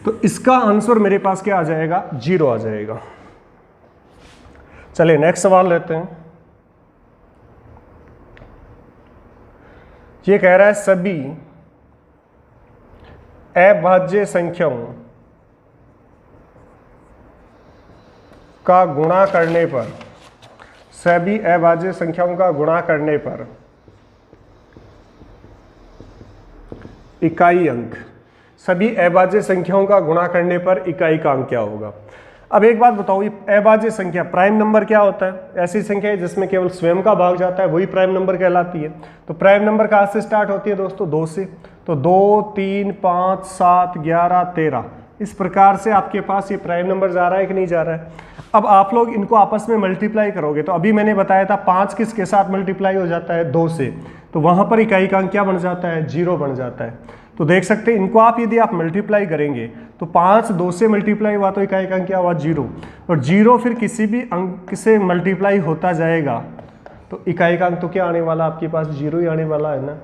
तो इसका आंसर मेरे पास क्या आ जाएगा 0 आ जाएगा। चलिए नेक्स्ट सवाल लेते हैं। ये कह रहा है सभी अभाज्य संख्याओं का गुणा करने पर, सभी अभाज्य संख्याओं का गुणा करने पर इकाई अंक, सभी अभाज्य संख्याओं का गुणा करने पर इकाई का अंक क्या होगा? अब एक बात बताओ, ये अभाज्य संख्या प्राइम नंबर क्या होता है? ऐसी संख्या है जिसमें केवल स्वयं का भाग जाता है, वही प्राइम नंबर कहलाती है। तो प्राइम नंबर कहाँ से स्टार्ट होती है दोस्तों? 2 से। तो 2, 3, 5, 7, 11, 13 इस प्रकार से आपके पास ये प्राइम नंबर जा रहा है कि नहीं जा रहा है? अब आप लोग इनको आपस में मल्टीप्लाई करोगे तो अभी मैंने बताया था 5 किसके साथ मल्टीप्लाई हो जाता है 2 से, तो वहां पर इकाई का अंक क्या बन जाता है 0 बन जाता है। तो देख सकते हैं इनको आप यदि आप मल्टीप्लाई करेंगे तो 5 2 से मल्टीप्लाई हुआ तो इकाई का अंक क्या हुआ 0, और 0 फिर किसी भी अंक से मल्टीप्लाई होता जाएगा तो इकाई का अंक तो क्या आने वाला आपके पास 0 ही आने वाला है ना।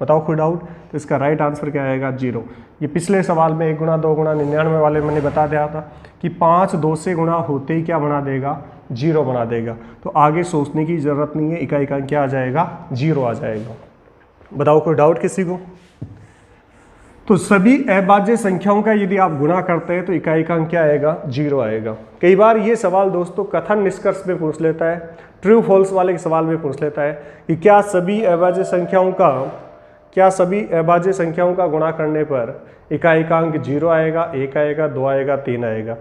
बताओ कोई डाउट? तो इसका राइट आंसर क्या आएगा 0। ये पिछले सवाल में 1 × 2 × 99 वाले मैंने बता दिया था कि 5 2 से गुणा होते ही क्या बना देगा 0 बना देगा। तो आगे सोचने की जरूरत नहीं है, इकाई का अंक क्या आ जाएगा 0 आ जाएगा। बताओ कोई डाउट किसी को? तो सभी अभाज्य संख्याओं का यदि आप गुणा करते हैं तो इकाई का अंक क्या आएगा 0 आएगा। कई बार ये सवाल दोस्तों कथन निष्कर्ष में पूछ लेता है, ट्रू फॉल्स वाले सवाल में पूछ लेता है कि क्या सभी अभाज्य संख्याओं का गुणा करने पर इकाई का अंक 0 आएगा, 1 आएगा, 2 आएगा, 3 आएगा,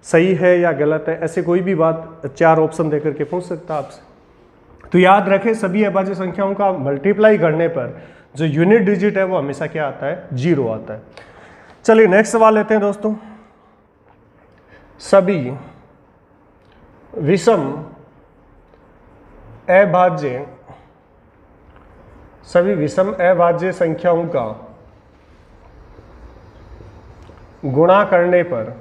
सही है या गलत है? ऐसे कोई भी बात 4 ऑप्शन देकर के पूछ सकता है आपसे। तो याद रखें सभी अभाज्य संख्याओं का मल्टीप्लाई करने पर जो यूनिट डिजिट है वो हमेशा क्या आता है 0 आता है। चलिए नेक्स्ट सवाल लेते हैं दोस्तों। सभी विषम अभाज्य सभी विषम अभाज्य संख्याओं का गुणा करने पर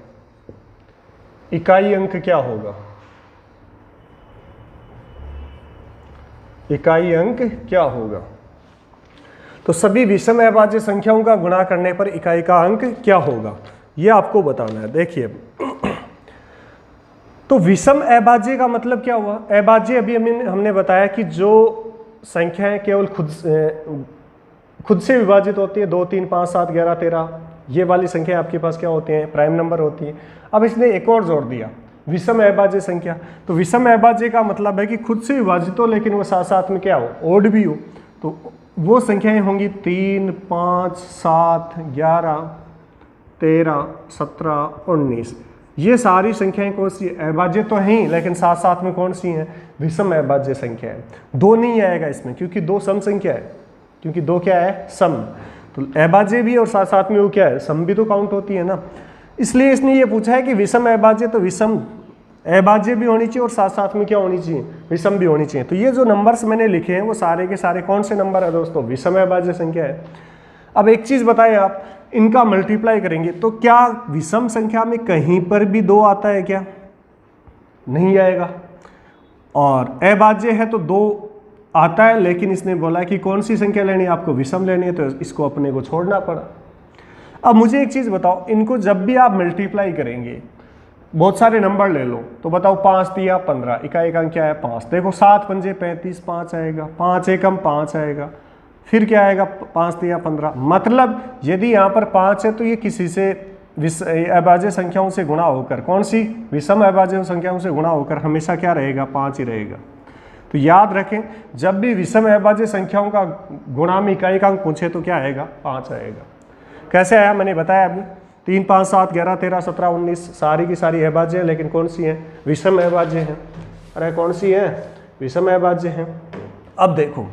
इकाई अंक क्या होगा? इकाई अंक क्या होगा? तो सभी विषम अभाज्य संख्याओं का गुणा करने पर इकाई का अंक क्या होगा, यह आपको बताना है। देखिए, तो विषम अभाज्य का मतलब क्या हुआ? अभाज्य अभी हमने बताया कि जो संख्याएं केवल खुद से विभाजित होती है, 2 3 5 7 11 13, ये वाली संख्या आपके पास क्या होती हैं? प्राइम नंबर होती है। अब इसने एक और जोड़ दिया, विषम अभाज्य संख्या। तो विषम अभाज्य का मतलब है कि खुद से विभाजित हो लेकिन वो साथ साथ में क्या हो? ओड भी हो। तो वो संख्याएं होंगी 3 5 7 11 13 17 19। ये सारी संख्याएं कौन सी? अभाज्य तो हैं लेकिन साथ साथ में कौन सी हैं? विषम अभाज्य संख्या है। 2 नहीं आएगा इसमें क्योंकि 2 सम संख्या है, क्योंकि 2 क्या है? सम। तो अभाज्य भी और साथ साथ में वो क्या है? सम भी तो काउंट होती है ना। इसलिए इसने ये पूछा है कि विषम अभाज्य, तो विषम अभाज्य भी होनी चाहिए और साथ साथ में क्या होनी चाहिए? विषम भी होनी चाहिए। तो ये जो नंबर्स मैंने लिखे हैं वो सारे के सारे कौन से नंबर है दोस्तों? विषम अभाज्य संख्या है। अब एक चीज बताएं, आप इनका मल्टीप्लाई करेंगे तो क्या विषम संख्या में कहीं पर भी 2 आता है क्या? नहीं आएगा। और अभाज्य है तो 2 आता है, लेकिन इसने बोला कि कौन सी संख्या लेनी है आपको? विषम लेनी है, तो इसको अपने को छोड़ना पड़ा। अब मुझे एक चीज बताओ, इनको जब भी आप मल्टीप्लाई करेंगे, बहुत सारे नंबर ले लो, तो बताओ 5 3 15, इकाई का अंक क्या है? 5। देखो 7 पंजे 35, 5 आएगा, 5 एकम 5 आएगा, फिर क्या आएगा? 5 3 15। मतलब यदि यहाँ पर 5 है तो ये किसी से अभाज्य संख्याओं से गुणा होकर, कौन सी? विषम अभाज्य संख्याओं से गुणा होकर हमेशा क्या रहेगा? 5 ही रहेगा। तो याद रखें, जब भी विषम अभाज्य संख्याओं का गुणा में इकाई का अंक पूछे तो क्या आएगा? 5 आएगा। कैसे आया मैंने बताया अभी। 3 5 7 11 13 17 19 सारी की सारी अभाज्य है, लेकिन कौन सी है? विषम अभाज्य है। अरे कौन सी है? विषम अभाज्य है। अब देखो,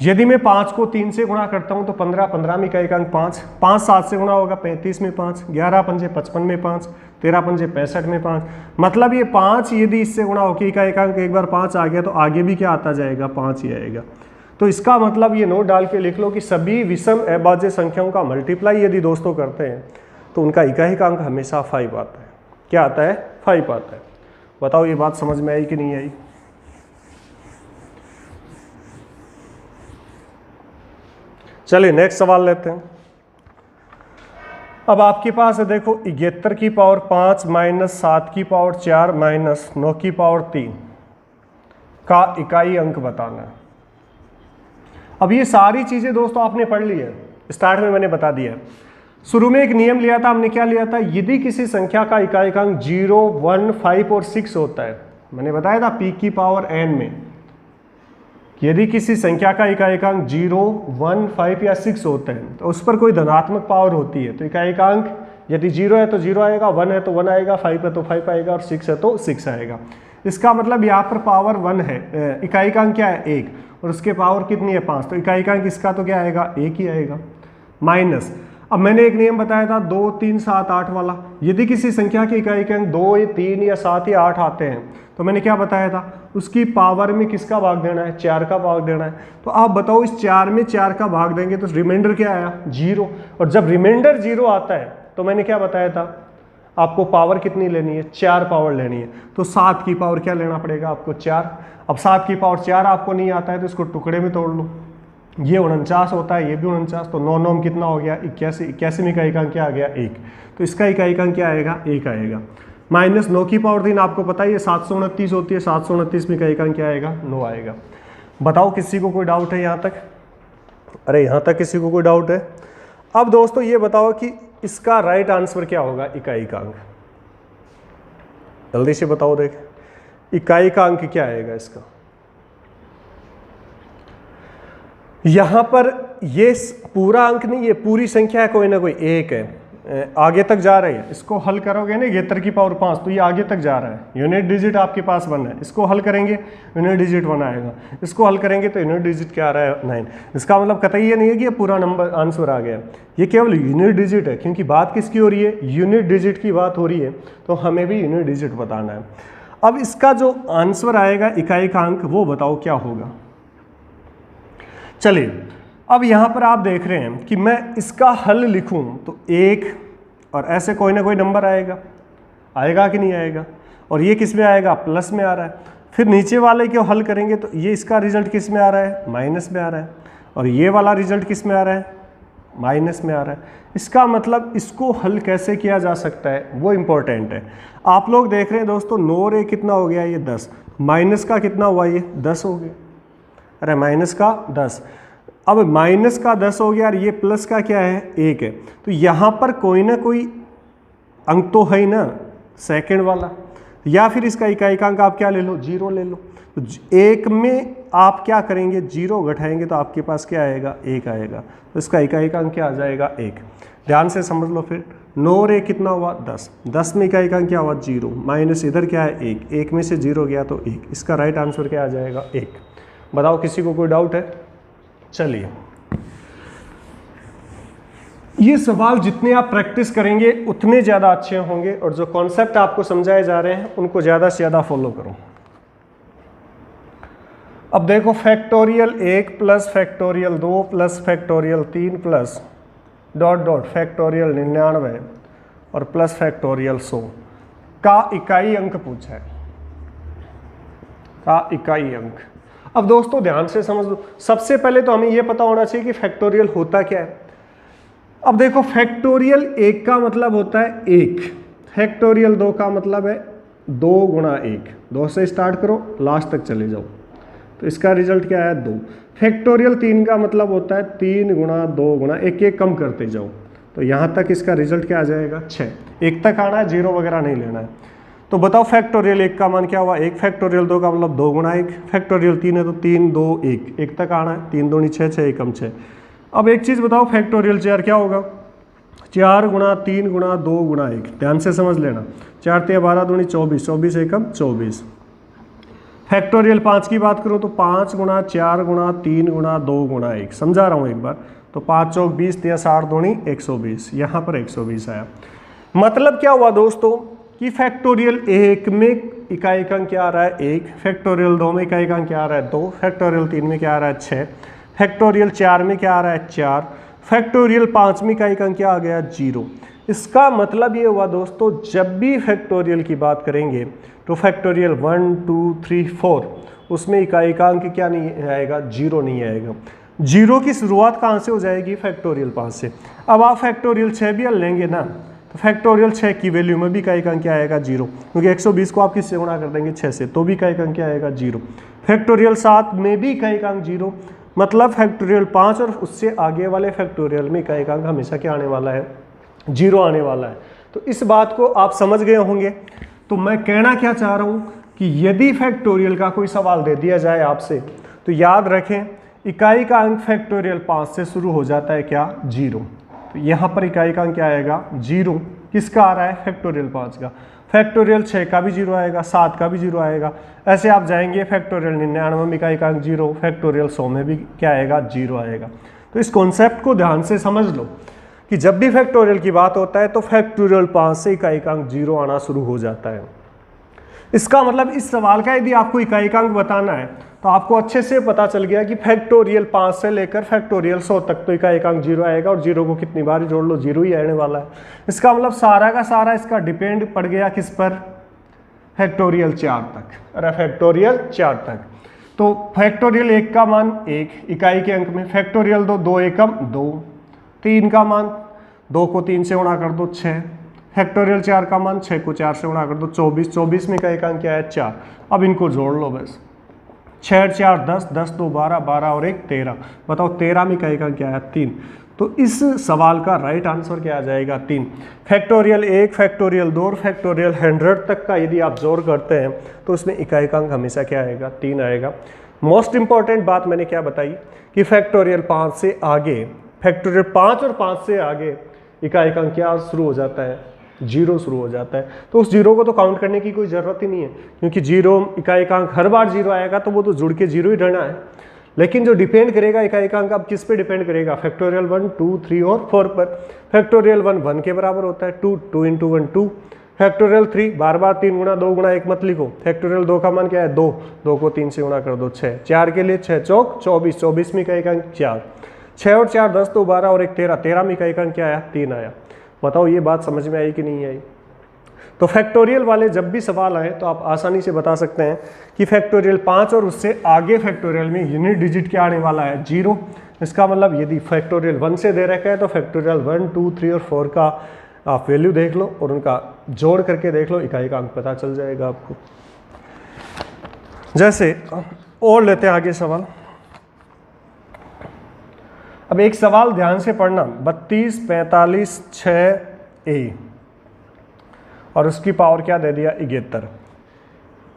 यदि मैं 5 को 3 से गुणा करता हूं तो 15 15 में इकाई का अंक 5, 5 7 से गुणा होगा 35 में 5, 11 पंजे 55 में 5, 13 पंजे 65 में 5। मतलब ये 5 यदि इससे गुणा होकर इकाई का अंक एक बार 5 आ गया तो आगे भी क्या आता जाएगा? 5 ही आएगा। तो इसका मतलब ये नोट डाल के लिख लो कि सभी विषम अभाज्य संख्याओं का मल्टीप्लाई यदि दोस्तों करते हैं तो उनका इकाई का अंक हमेशा 5 आता है। क्या आता है? 5 आता है। बताओ ये बात समझ में आई कि नहीं आई? चलिए नेक्स्ट सवाल लेते हैं। अब आपके पास है, देखो 71 की पावर 5 माइनस 7 की पावर 4 माइनस 9 की पावर 3 का इकाई अंक बताना है। अब ये सारी चीजें दोस्तों आपने पढ़ ली है, स्टार्ट में मैंने बता दिया। शुरू में एक नियम लिया था हमने, क्या लिया था? यदि किसी संख्या का इकाई का अंक 0 1 5 और 6 होता है, मैंने बताया था p की पावर n में, यदि किसी संख्या का इकाई का अंक 0 1 5 या 6 होता है तो उस पर कोई धनात्मक पावर होती है तो इकाई का अंक यदि 0 है तो 0 आएगा, 1 है तो 1 आएगा, 5 है तो 5 आएगा और 6 है तो 6 आएगा। इसका मतलब यहाँ पर पावर 1 है, इकाई का अंक क्या है? 1, और उसके पावर कितनी है? 5, तो इकाई का अंक इसका तो क्या आएगा? 1 ही आएगा। माइनस, अब मैंने एक नियम बताया था 2 3 7 8 वाला, यदि किसी संख्या की इकाई के अंक 2 या 3 या 7 या 8 आते हैं तो मैंने क्या बताया था? उसकी पावर में किसका भाग देना है? 4 का भाग देना है। तो आप बताओ इस 4 में 4 का भाग देंगे तो रिमाइंडर क्या आया? 0। और जब रिमाइंडर 0 आता है तो मैंने क्या बताया था? आपको पावर कितनी लेनी है? 4 पावर लेनी है। तो 7 की पावर क्या लेना पड़ेगा आपको? 4। अब 7 की पावर 4 आपको नहीं आता है तो इसको टुकड़े में तोड़ लो। ये 49 होता है, ये भी 49, तो 9 9 कितना हो गया? 81। 81 में इकाई का अंक क्या आ गया? 1। तो इसका इकाई का अंक क्या आएगा? 1 आएगा। माइनस 9 की पावर 3 आपको पता ही है 729 होती है, 729 में इकाई का अंक क्या आएगा? 9 आएगा। बताओ किसी को कोई डाउट है यहाँ तक? अरे यहाँ तक किसी को कोई डाउट है? अब दोस्तों ये बताओ कि इसका राइट आंसर क्या होगा इकाई का अंक? जल्दी से बताओ, देख इकाई का अंक क्या आएगा इसका? यहां पर ये पूरा अंक नहीं, ये पूरी संख्या है, कोई ना कोई एक है, आगे तक जा रही है। इसको हल करोगे ना 71 की पावर 5 तो ये आगे तक जा रहा है। यूनिट डिजिट आपके पास 1 है, इसको हल करेंगे यूनिट डिजिट 1 आएगा, इसको हल करेंगे तो यूनिट डिजिट क्या आ रहा है? 9। इसका मतलब कतई ये नहीं है कि ये पूरा नंबर आंसर आ गया, ये केवल यूनिट डिजिट है, क्योंकि बात किसकी हो रही है? यूनिट डिजिट की बात हो रही है, तो हमें भी यूनिट डिजिट बताना है। अब इसका जो आंसर आएगा इकाई का अंक वो बताओ क्या होगा? चलिए अब यहाँ पर आप देख रहे हैं कि मैं इसका हल लिखूं तो 1 और ऐसे कोई ना कोई नंबर आएगा कि नहीं आएगा, और ये किस में आएगा, प्लस में आ रहा है। फिर नीचे वाले को हल करेंगे तो ये इसका रिजल्ट किस में आ रहा है, माइनस में आ रहा है, और ये वाला रिजल्ट किस में आ रहा है, माइनस में आ रहा है। इसका मतलब इसको हल कैसे किया जा सकता है वो इम्पोर्टेंट है। आप लोग देख रहे हैं दोस्तों 9 और 1 कितना हो गया, ये 10, माइनस का कितना हुआ, ये 10 हो गया, अरे माइनस का 10। अब माइनस का 10 हो गया और ये प्लस का क्या है, 1 है। तो यहाँ पर कोई ना कोई अंक तो है ही ना, सेकंड वाला, या फिर इसका इकाइकांक आप क्या ले लो, 0 ले लो। तो 1 में आप क्या करेंगे, 0 घटाएंगे तो आपके पास क्या आएगा, 1 आएगा। तो इसका इकाइकांक क्या आ जाएगा, 1। ध्यान से समझ लो फिर, 9 और 1 कितना हुआ, 10, 10 में इकाइकांक क्या हुआ, 0, माइनस इधर क्या है, 1, 1 में से 0 गया तो 1। इसका राइट आंसर क्या आ जाएगा, 1। बताओ किसी को कोई डाउट है? चलिए, ये सवाल जितने आप प्रैक्टिस करेंगे उतने ज़्यादा अच्छे होंगे, और जो कॉन्सेप्ट आपको समझाए जा रहे हैं उनको ज़्यादा से ज़्यादा फॉलो करो। अब देखो, factorial 1 plus factorial 2 plus factorial 3 plus dot dot factorial 99 और प्लस फैक्टोरियल 100 का इकाई अंक पूछा है, का इकाई अंक। अब दोस्तों ध्यान से समझ लो, सबसे पहले तो हमें यह पता होना चाहिए कि फैक्टोरियल होता क्या है। अब देखो, फैक्टोरियल 1 का मतलब होता है 1, फैक्टोरियल 2 का मतलब है 2 गुणा 1, 2 से स्टार्ट करो लास्ट तक चले जाओ, तो इसका रिजल्ट क्या है, 2। फैक्टोरियल 3 का मतलब होता है 3 गुणा 2 गुणा 1, 1 कम करते जाओ, तो यहाँ तक इसका रिजल्ट क्या आ जाएगा, 6। 1 तक आना है, 0 वगैरह नहीं लेना है। तो बताओ फैक्टोरियल 1 का मान क्या हुआ, 1, फैक्टोरियल 2 का मतलब 2 गुणा 1, फैक्टोरियल 3 है तो 3 2 1, 1 तक आना है, 3 दूनी 6, 6 एकम 6। अब एक चीज़ बताओ, फैक्टोरियल 4 क्या होगा, 4 गुणा 3 गुणा 2 गुणा 1, ध्यान से समझ लेना, 4 3 12 दूनी 24, 24 एकम 24। फैक्टोरियल 5 की बात करूँ तो 5 गुणा 4 गुणा 3 गुणा 2 गुणा 1, समझा रहा हूँ एक बार, तो 5 चौक 20 दिया 60 दूनी 120, यहाँ पर 120 आया। मतलब क्या हुआ दोस्तों कि फैक्टोरियल 1 में इकाइकांक क्या आ रहा है, 1, फैक्टोरियल 2 में इकाइकांक क्या आ रहा है, 2, फैक्टोरियल 3 में क्या आ रहा है, 6, फैक्टोरियल 4 में क्या आ रहा है, 4, फैक्टोरियल 5 में इकाइकांक क्या आ गया, 0। इसका मतलब ये हुआ दोस्तों, जब भी फैक्टोरियल की बात करेंगे तो फैक्टोरियल 1 2 3 4 उसमें इकाइकांक क्या नहीं आएगा, 0 नहीं आएगा। 0 की शुरुआत कहाँ से हो जाएगी, फैक्टोरियल 5 से। अब आप फैक्टोरियल 6 भी लेंगे ना, तो फैक्टोरियल 6 की वैल्यू में भी इकाइकांक क्या आएगा, 0, क्योंकि 120 को आप किससे गुणा कर देंगे, 6 से, तो भी इकाइकांक क्या आएगा, 0। फैक्टोरियल 7 में भी इकाइकांक 0, मतलब फैक्टोरियल 5 और उससे आगे वाले फैक्टोरियल में इकाइकांक हमेशा क्या आने वाला है, 0 आने वाला है। तो इस बात को आप समझ गए होंगे। तो मैं कहना क्या चाह रहा हूँ कि यदि फैक्टोरियल का कोई सवाल दे दिया जाए आपसे, तो याद रखें इकाई का अंक फैक्टोरियल 5 से शुरू हो जाता है क्या, 0। तो यहाँ पर इकाई का अंक क्या आएगा, 0। किसका आ रहा है, फैक्टोरियल 5 का। फैक्टोरियल 6 का भी 0 आएगा, 7 का भी 0 आएगा, ऐसे आप जाएंगे फैक्टोरियल 99 में इकाई का अंक 0, फैक्टोरियल 100 में भी क्या आएगा, 0 आएगा। तो इस कॉन्सेप्ट को ध्यान से समझ लो कि जब भी फैक्टोरियल की बात होता है तो फैक्टोरियल 5 से इकाइकांक 0 आना शुरू हो जाता है। इसका मतलब इस सवाल का यदि आपको इकाइकांक बताना है तो आपको अच्छे से पता चल गया कि फैक्टोरियल 5 से लेकर फैक्टोरियल 100 तक तो इकाइकांक 0 आएगा, और 0 को कितनी बार जोड़ लो, 0 ही आने वाला है। इसका मतलब सारा का सारा इसका डिपेंड पड़ गया किस पर, फैक्टोरियल 4 तक, अरे फैक्टोरियल 4 तक। तो फैक्टोरियल 1 का मान 1 इकाई के अंक में, फैक्टोरियल 2 2 एकम 2, 3 का मान 2 को 3 से गुणा कर दो 6, फैक्टोरियल 4 का मान 6 को 4 से गुणा कर दो 24, 24 में इकाइकांक क्या है, 4। अब इनको जोड़ लो बस, 6 4 10, 10 2 12, 12 और 1 13। बताओ 13 में इकाइकांक क्या है, 3। तो इस सवाल का राइट आंसर क्या आ जाएगा, 3। फैक्टोरियल 1, फैक्टोरियल 2 और फैक्टोरियल 100 तक का यदि आप जोड़ करते हैं तो उसमें इकाइकांक हमेशा क्या आएगा, 3 आएगा। मोस्ट इंपॉर्टेंट बात मैंने क्या बताई कि फैक्टोरियल 5 से आगे, फैक्टोरियल 5 और 5 से आगे इकाइकांक क्या शुरू हो जाता है, 0 शुरू हो जाता है। तो उस 0 को तो काउंट करने की कोई ज़रूरत ही नहीं है, क्योंकि 0 इकाइकांक हर बार 0 आएगा तो वो तो जुड़ के 0 ही रहना है। लेकिन जो डिपेंड करेगा इकाइकांक अब किस पे डिपेंड करेगा, फैक्टोरियल 1 2 3 और 4 पर। फैक्टोरियल 1 1 के बराबर होता है, 2 2 × 1 2, फैक्टोरियल 3 बार बार 3 गुणा 2 गुणा 1 मत लिखो। फैक्टोरियल 2 का मान क्या है 2, 2 को 3 से गुणा कर दो 6, 4 के लिए 6 चौक 24, 24 में इकाई का अंक 4, 6 और 4 10 तो 12 और 1 13, 13 में इकाई का अंक क्या आया 3 आया। बताओ ये बात समझ में आई कि नहीं आई। तो फैक्टोरियल वाले जब भी सवाल आए तो आप आसानी से बता सकते हैं कि फैक्टोरियल 5 और उससे आगे फैक्टोरियल में यूनिट डिजिट क्या आने वाला है 0। इसका मतलब यदि फैक्टोरियल 1 से दे रखा है तो फैक्टोरियल 1 2 3 और 4 का आप वैल्यू देख लो और उनका जोड़ करके देख लो, इकाई का अंक पता चल जाएगा आपको। जैसे और लेते हैं आगे सवाल। अब एक सवाल ध्यान से पढ़ना, 32 45 6a और उसकी पावर क्या दे दिया 71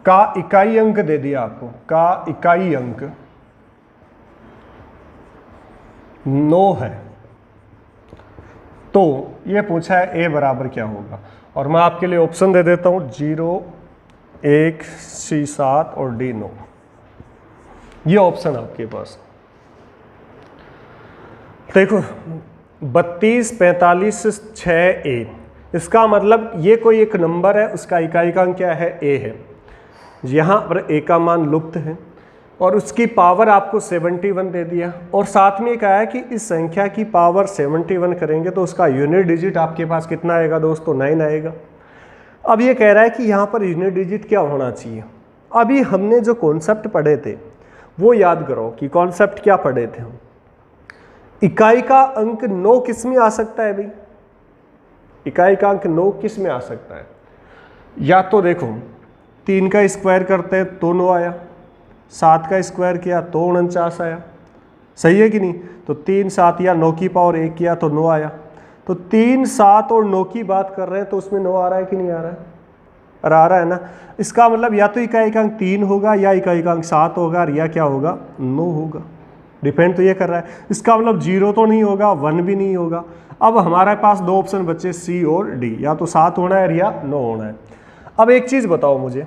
का इकाई अंक दे दिया आपको, का इकाई अंक 9 है। तो ये पूछा है a बराबर क्या होगा, और मैं आपके लिए ऑप्शन दे देता हूं 0 1 C 7 और D 9। ये ऑप्शन आपके पास देखो 32 45 6a, इसका मतलब ये कोई एक नंबर है, उसका इकाई का अंक क्या है a है। यहाँ पर a का मान लुप्त है और उसकी पावर आपको 71 दे दिया, और साथ में कहा है कि इस संख्या की पावर 71 करेंगे तो उसका यूनिट डिजिट आपके पास कितना आएगा दोस्तों 9 आएगा। अब ये कह रहा है कि यहाँ पर यूनिट डिजिट क्या होना चाहिए। अभी हमने जो कॉन्सेप्ट पढ़े थे वो याद करो कि कॉन्सेप्ट क्या पढ़े थे हम। इकाई का अंक 9 किस में आ सकता है भाई, इकाई का अंक 9 किस में आ सकता है। या तो देखो 3 का स्क्वायर करते हैं तो 9 आया, 7 का स्क्वायर किया तो 49 आया, सही है कि नहीं। तो 3 7 या 9 की पावर 1 किया तो 9 आया। तो 3 7 और 9 की बात कर रहे हैं तो उसमें 9 आ रहा है कि नहीं आ रहा है, और आ रहा है ना। इसका मतलब या तो इकाई का अंक 3 होगा या इकाई का अंक 7 होगा या क्या होगा 9 होगा, डिपेंड तो ये कर रहा है। इसका मतलब 0 तो नहीं होगा, 1 भी नहीं होगा। अब हमारे पास दो ऑप्शन बचे C और D, या तो 7 होना है या 9 होना है। अब एक चीज़ बताओ मुझे,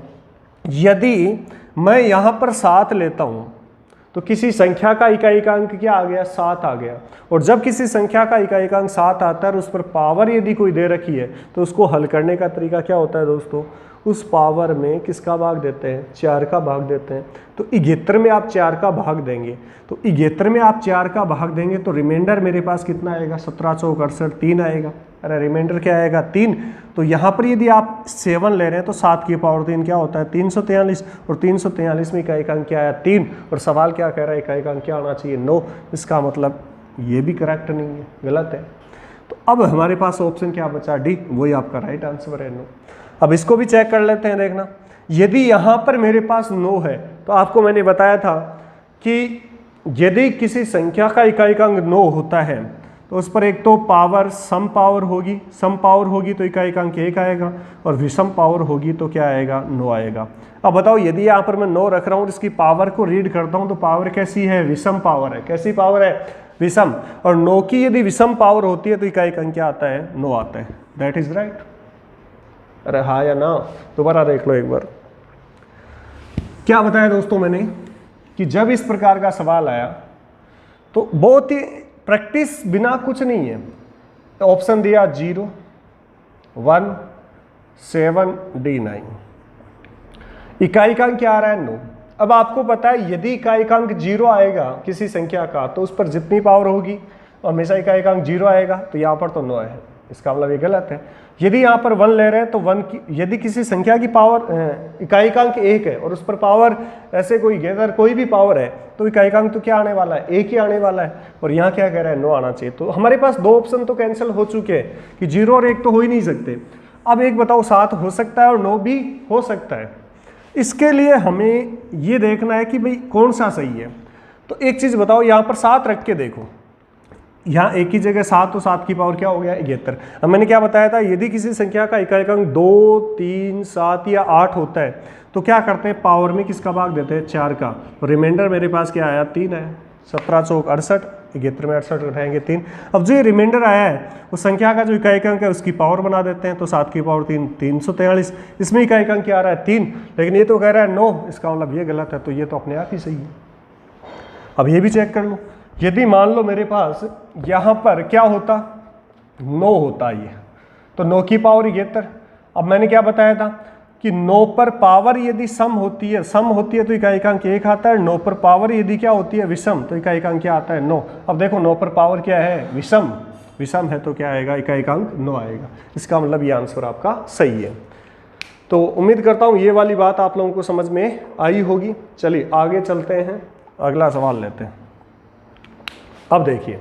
यदि मैं यहाँ पर 7 लेता हूँ तो किसी संख्या का इकाई का अंक क्या आ गया 7 आ गया, और जब किसी संख्या का इकाई का अंक 7 आता है और उस पर पावर यदि कोई दे रखी है तो उसको हल करने का तरीका क्या होता है दोस्तों, उस पावर में किसका भाग देते हैं 4 का भाग देते हैं। तो 71 में आप 4 का भाग देंगे, तो 71 में आप 4 का भाग देंगे तो रिमाइंडर मेरे पास कितना आएगा 17 चौक 68 3 आएगा। अरे रिमाइंडर क्या आएगा 3। तो यहाँ पर यदि आप 7 ले रहे हैं तो 7 की पावर 3 क्या होता है 343, और 343 में इकाई का अंक क्या आया 3, और सवाल क्या कह रहा है इकाई का अंक क्या होना चाहिए 9। इसका मतलब ये भी करेक्ट नहीं है, गलत है। तो अब हमारे पास ऑप्शन क्या बचा D, वही आपका राइट आंसर है 9। अब इसको भी चेक कर लेते हैं, देखना यदि यहाँ पर मेरे पास 9 है तो आपको मैंने बताया था कि यदि किसी संख्या का इकाई का अंक 9 होता है तो उस पर एक तो पावर सम पावर होगी तो इकाई का अंक 1 आएगा, और विषम पावर होगी तो क्या आएगा 9 आएगा। अब बताओ यदि यहाँ पर मैं 9 रख रहा हूँ, इसकी पावर को रीड करता हूँ तो पावर कैसी है विषम पावर है। कैसी पावर है विषम, और 9 की यदि विषम पावर होती है तो इकाई का अंक क्या आता है 9 आता है। That is right. अरे हाँ या ना, दोबारा देख लो एक बार। क्या बताया दोस्तों मैंने कि जब इस प्रकार का सवाल आया तो बहुत ही प्रैक्टिस बिना कुछ नहीं है। ऑप्शन दिया 0 1 7 D 9, इकाई का अंक क्या आ रहा है 9। अब आपको पता है यदि इकाई का अंक 0 आएगा किसी संख्या का तो उस पर जितनी पावर होगी हमेशा इकाई का अंक 0 आएगा, तो यहाँ पर तो 9 है। इसका मतलब ये गलत है। यदि यहाँ पर 1 ले रहे हैं तो 1 की यदि किसी संख्या की पावर इकाई का अंक 1 है और उस पर पावर ऐसे कोई गैदर कोई भी पावर है तो इकाई का अंक तो क्या आने वाला है 1 ही आने वाला है, और यहाँ क्या कह रहा है 9 आना चाहिए। तो हमारे पास दो ऑप्शन तो कैंसिल हो चुके हैं कि 0 और 1 तो हो ही नहीं सकते। अब एक बताओ 7 हो सकता है और 9 भी हो सकता है। इसके लिए हमें ये देखना है कि भाई कौन सा सही है। तो एक चीज़ बताओ, यहाँ पर 7 रख के देखो, यहाँ एक ही जगह 7 तो 7 की पावर क्या हो गया 71। अब मैंने क्या बताया था, यदि किसी संख्या का इकाई का अंक 2 3 7 या 8 होता है तो क्या करते हैं पावर में किसका भाग देते हैं 4 का। रिमाइंडर मेरे पास क्या आया 3 है, 17 चौक 68, 71 में 68 उठाएंगे 3। अब जो ये रिमाइंडर आया है उस संख्या का जो इकाई का अंक है उसकी पावर बना देते हैं, तो 7 की पावर 3 343, इसमें इकाई का अंक क्या आ रहा है 3, लेकिन ये तो कह रहा है 9। इसका मतलब ये गलत है, तो ये तो अपने आप ही सही है। अब ये भी चेक कर लो, यदि मान लो मेरे पास यहाँ पर क्या होता 9 होता ये, तो 9 की पावर 71, अब मैंने क्या बताया था कि 9 पर पावर यदि सम होती है तो इकाइकांक 1 आता है। 9 पर पावर यदि क्या होती है विषम, तो इकाइकांक क्या आता है 9। अब देखो 9 पर पावर क्या है विषम है, तो क्या आएगा इकाइकांक 9 आएगा। इसका मतलब ये आंसर आपका सही है। तो उम्मीद करता हूँ ये वाली बात आप लोगों को समझ में आई होगी। चलिए आगे चलते हैं, अगला सवाल लेते हैं। अब देखिए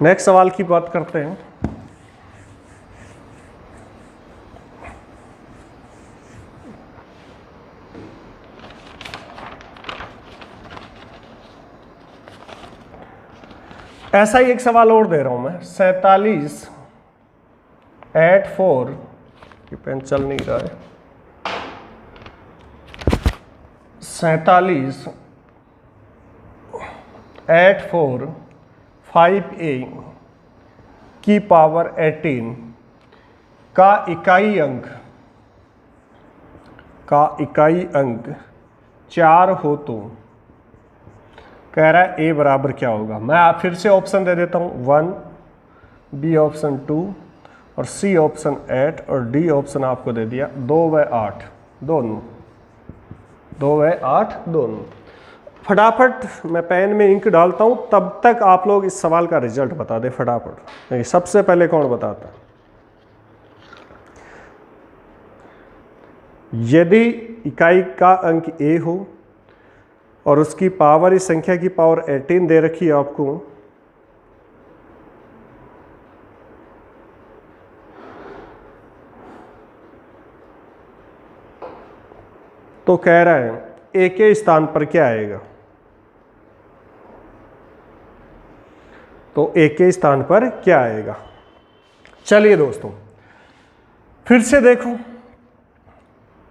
नेक्स्ट सवाल की बात करते हैं। ऐसा ही एक सवाल और दे रहा हूं मैं। 47 8 4, ये पेन चल नहीं रहा है। 47 8 4 5a की पावर 18 का इकाई अंक 4 हो तो कह रहा है a बराबर क्या होगा। मैं आप फिर से ऑप्शन दे देता हूँ, 1, b ऑप्शन 2 और c ऑप्शन 8 और d ऑप्शन आपको दे दिया 2 व 8 दोनों, 2 व 8 दोनों। फटाफट मैं पेन में इंक डालता हूँ, तब तक आप लोग इस सवाल का रिजल्ट बता दें फटाफट। सबसे पहले कौन बताता है? यदि इकाई का अंक a हो और उसकी पावर, इस संख्या की पावर 18 दे रखी है आपको, तो कह रहा है a के स्थान पर क्या आएगा, तो a के स्थान पर क्या आएगा। चलिए दोस्तों फिर से देखो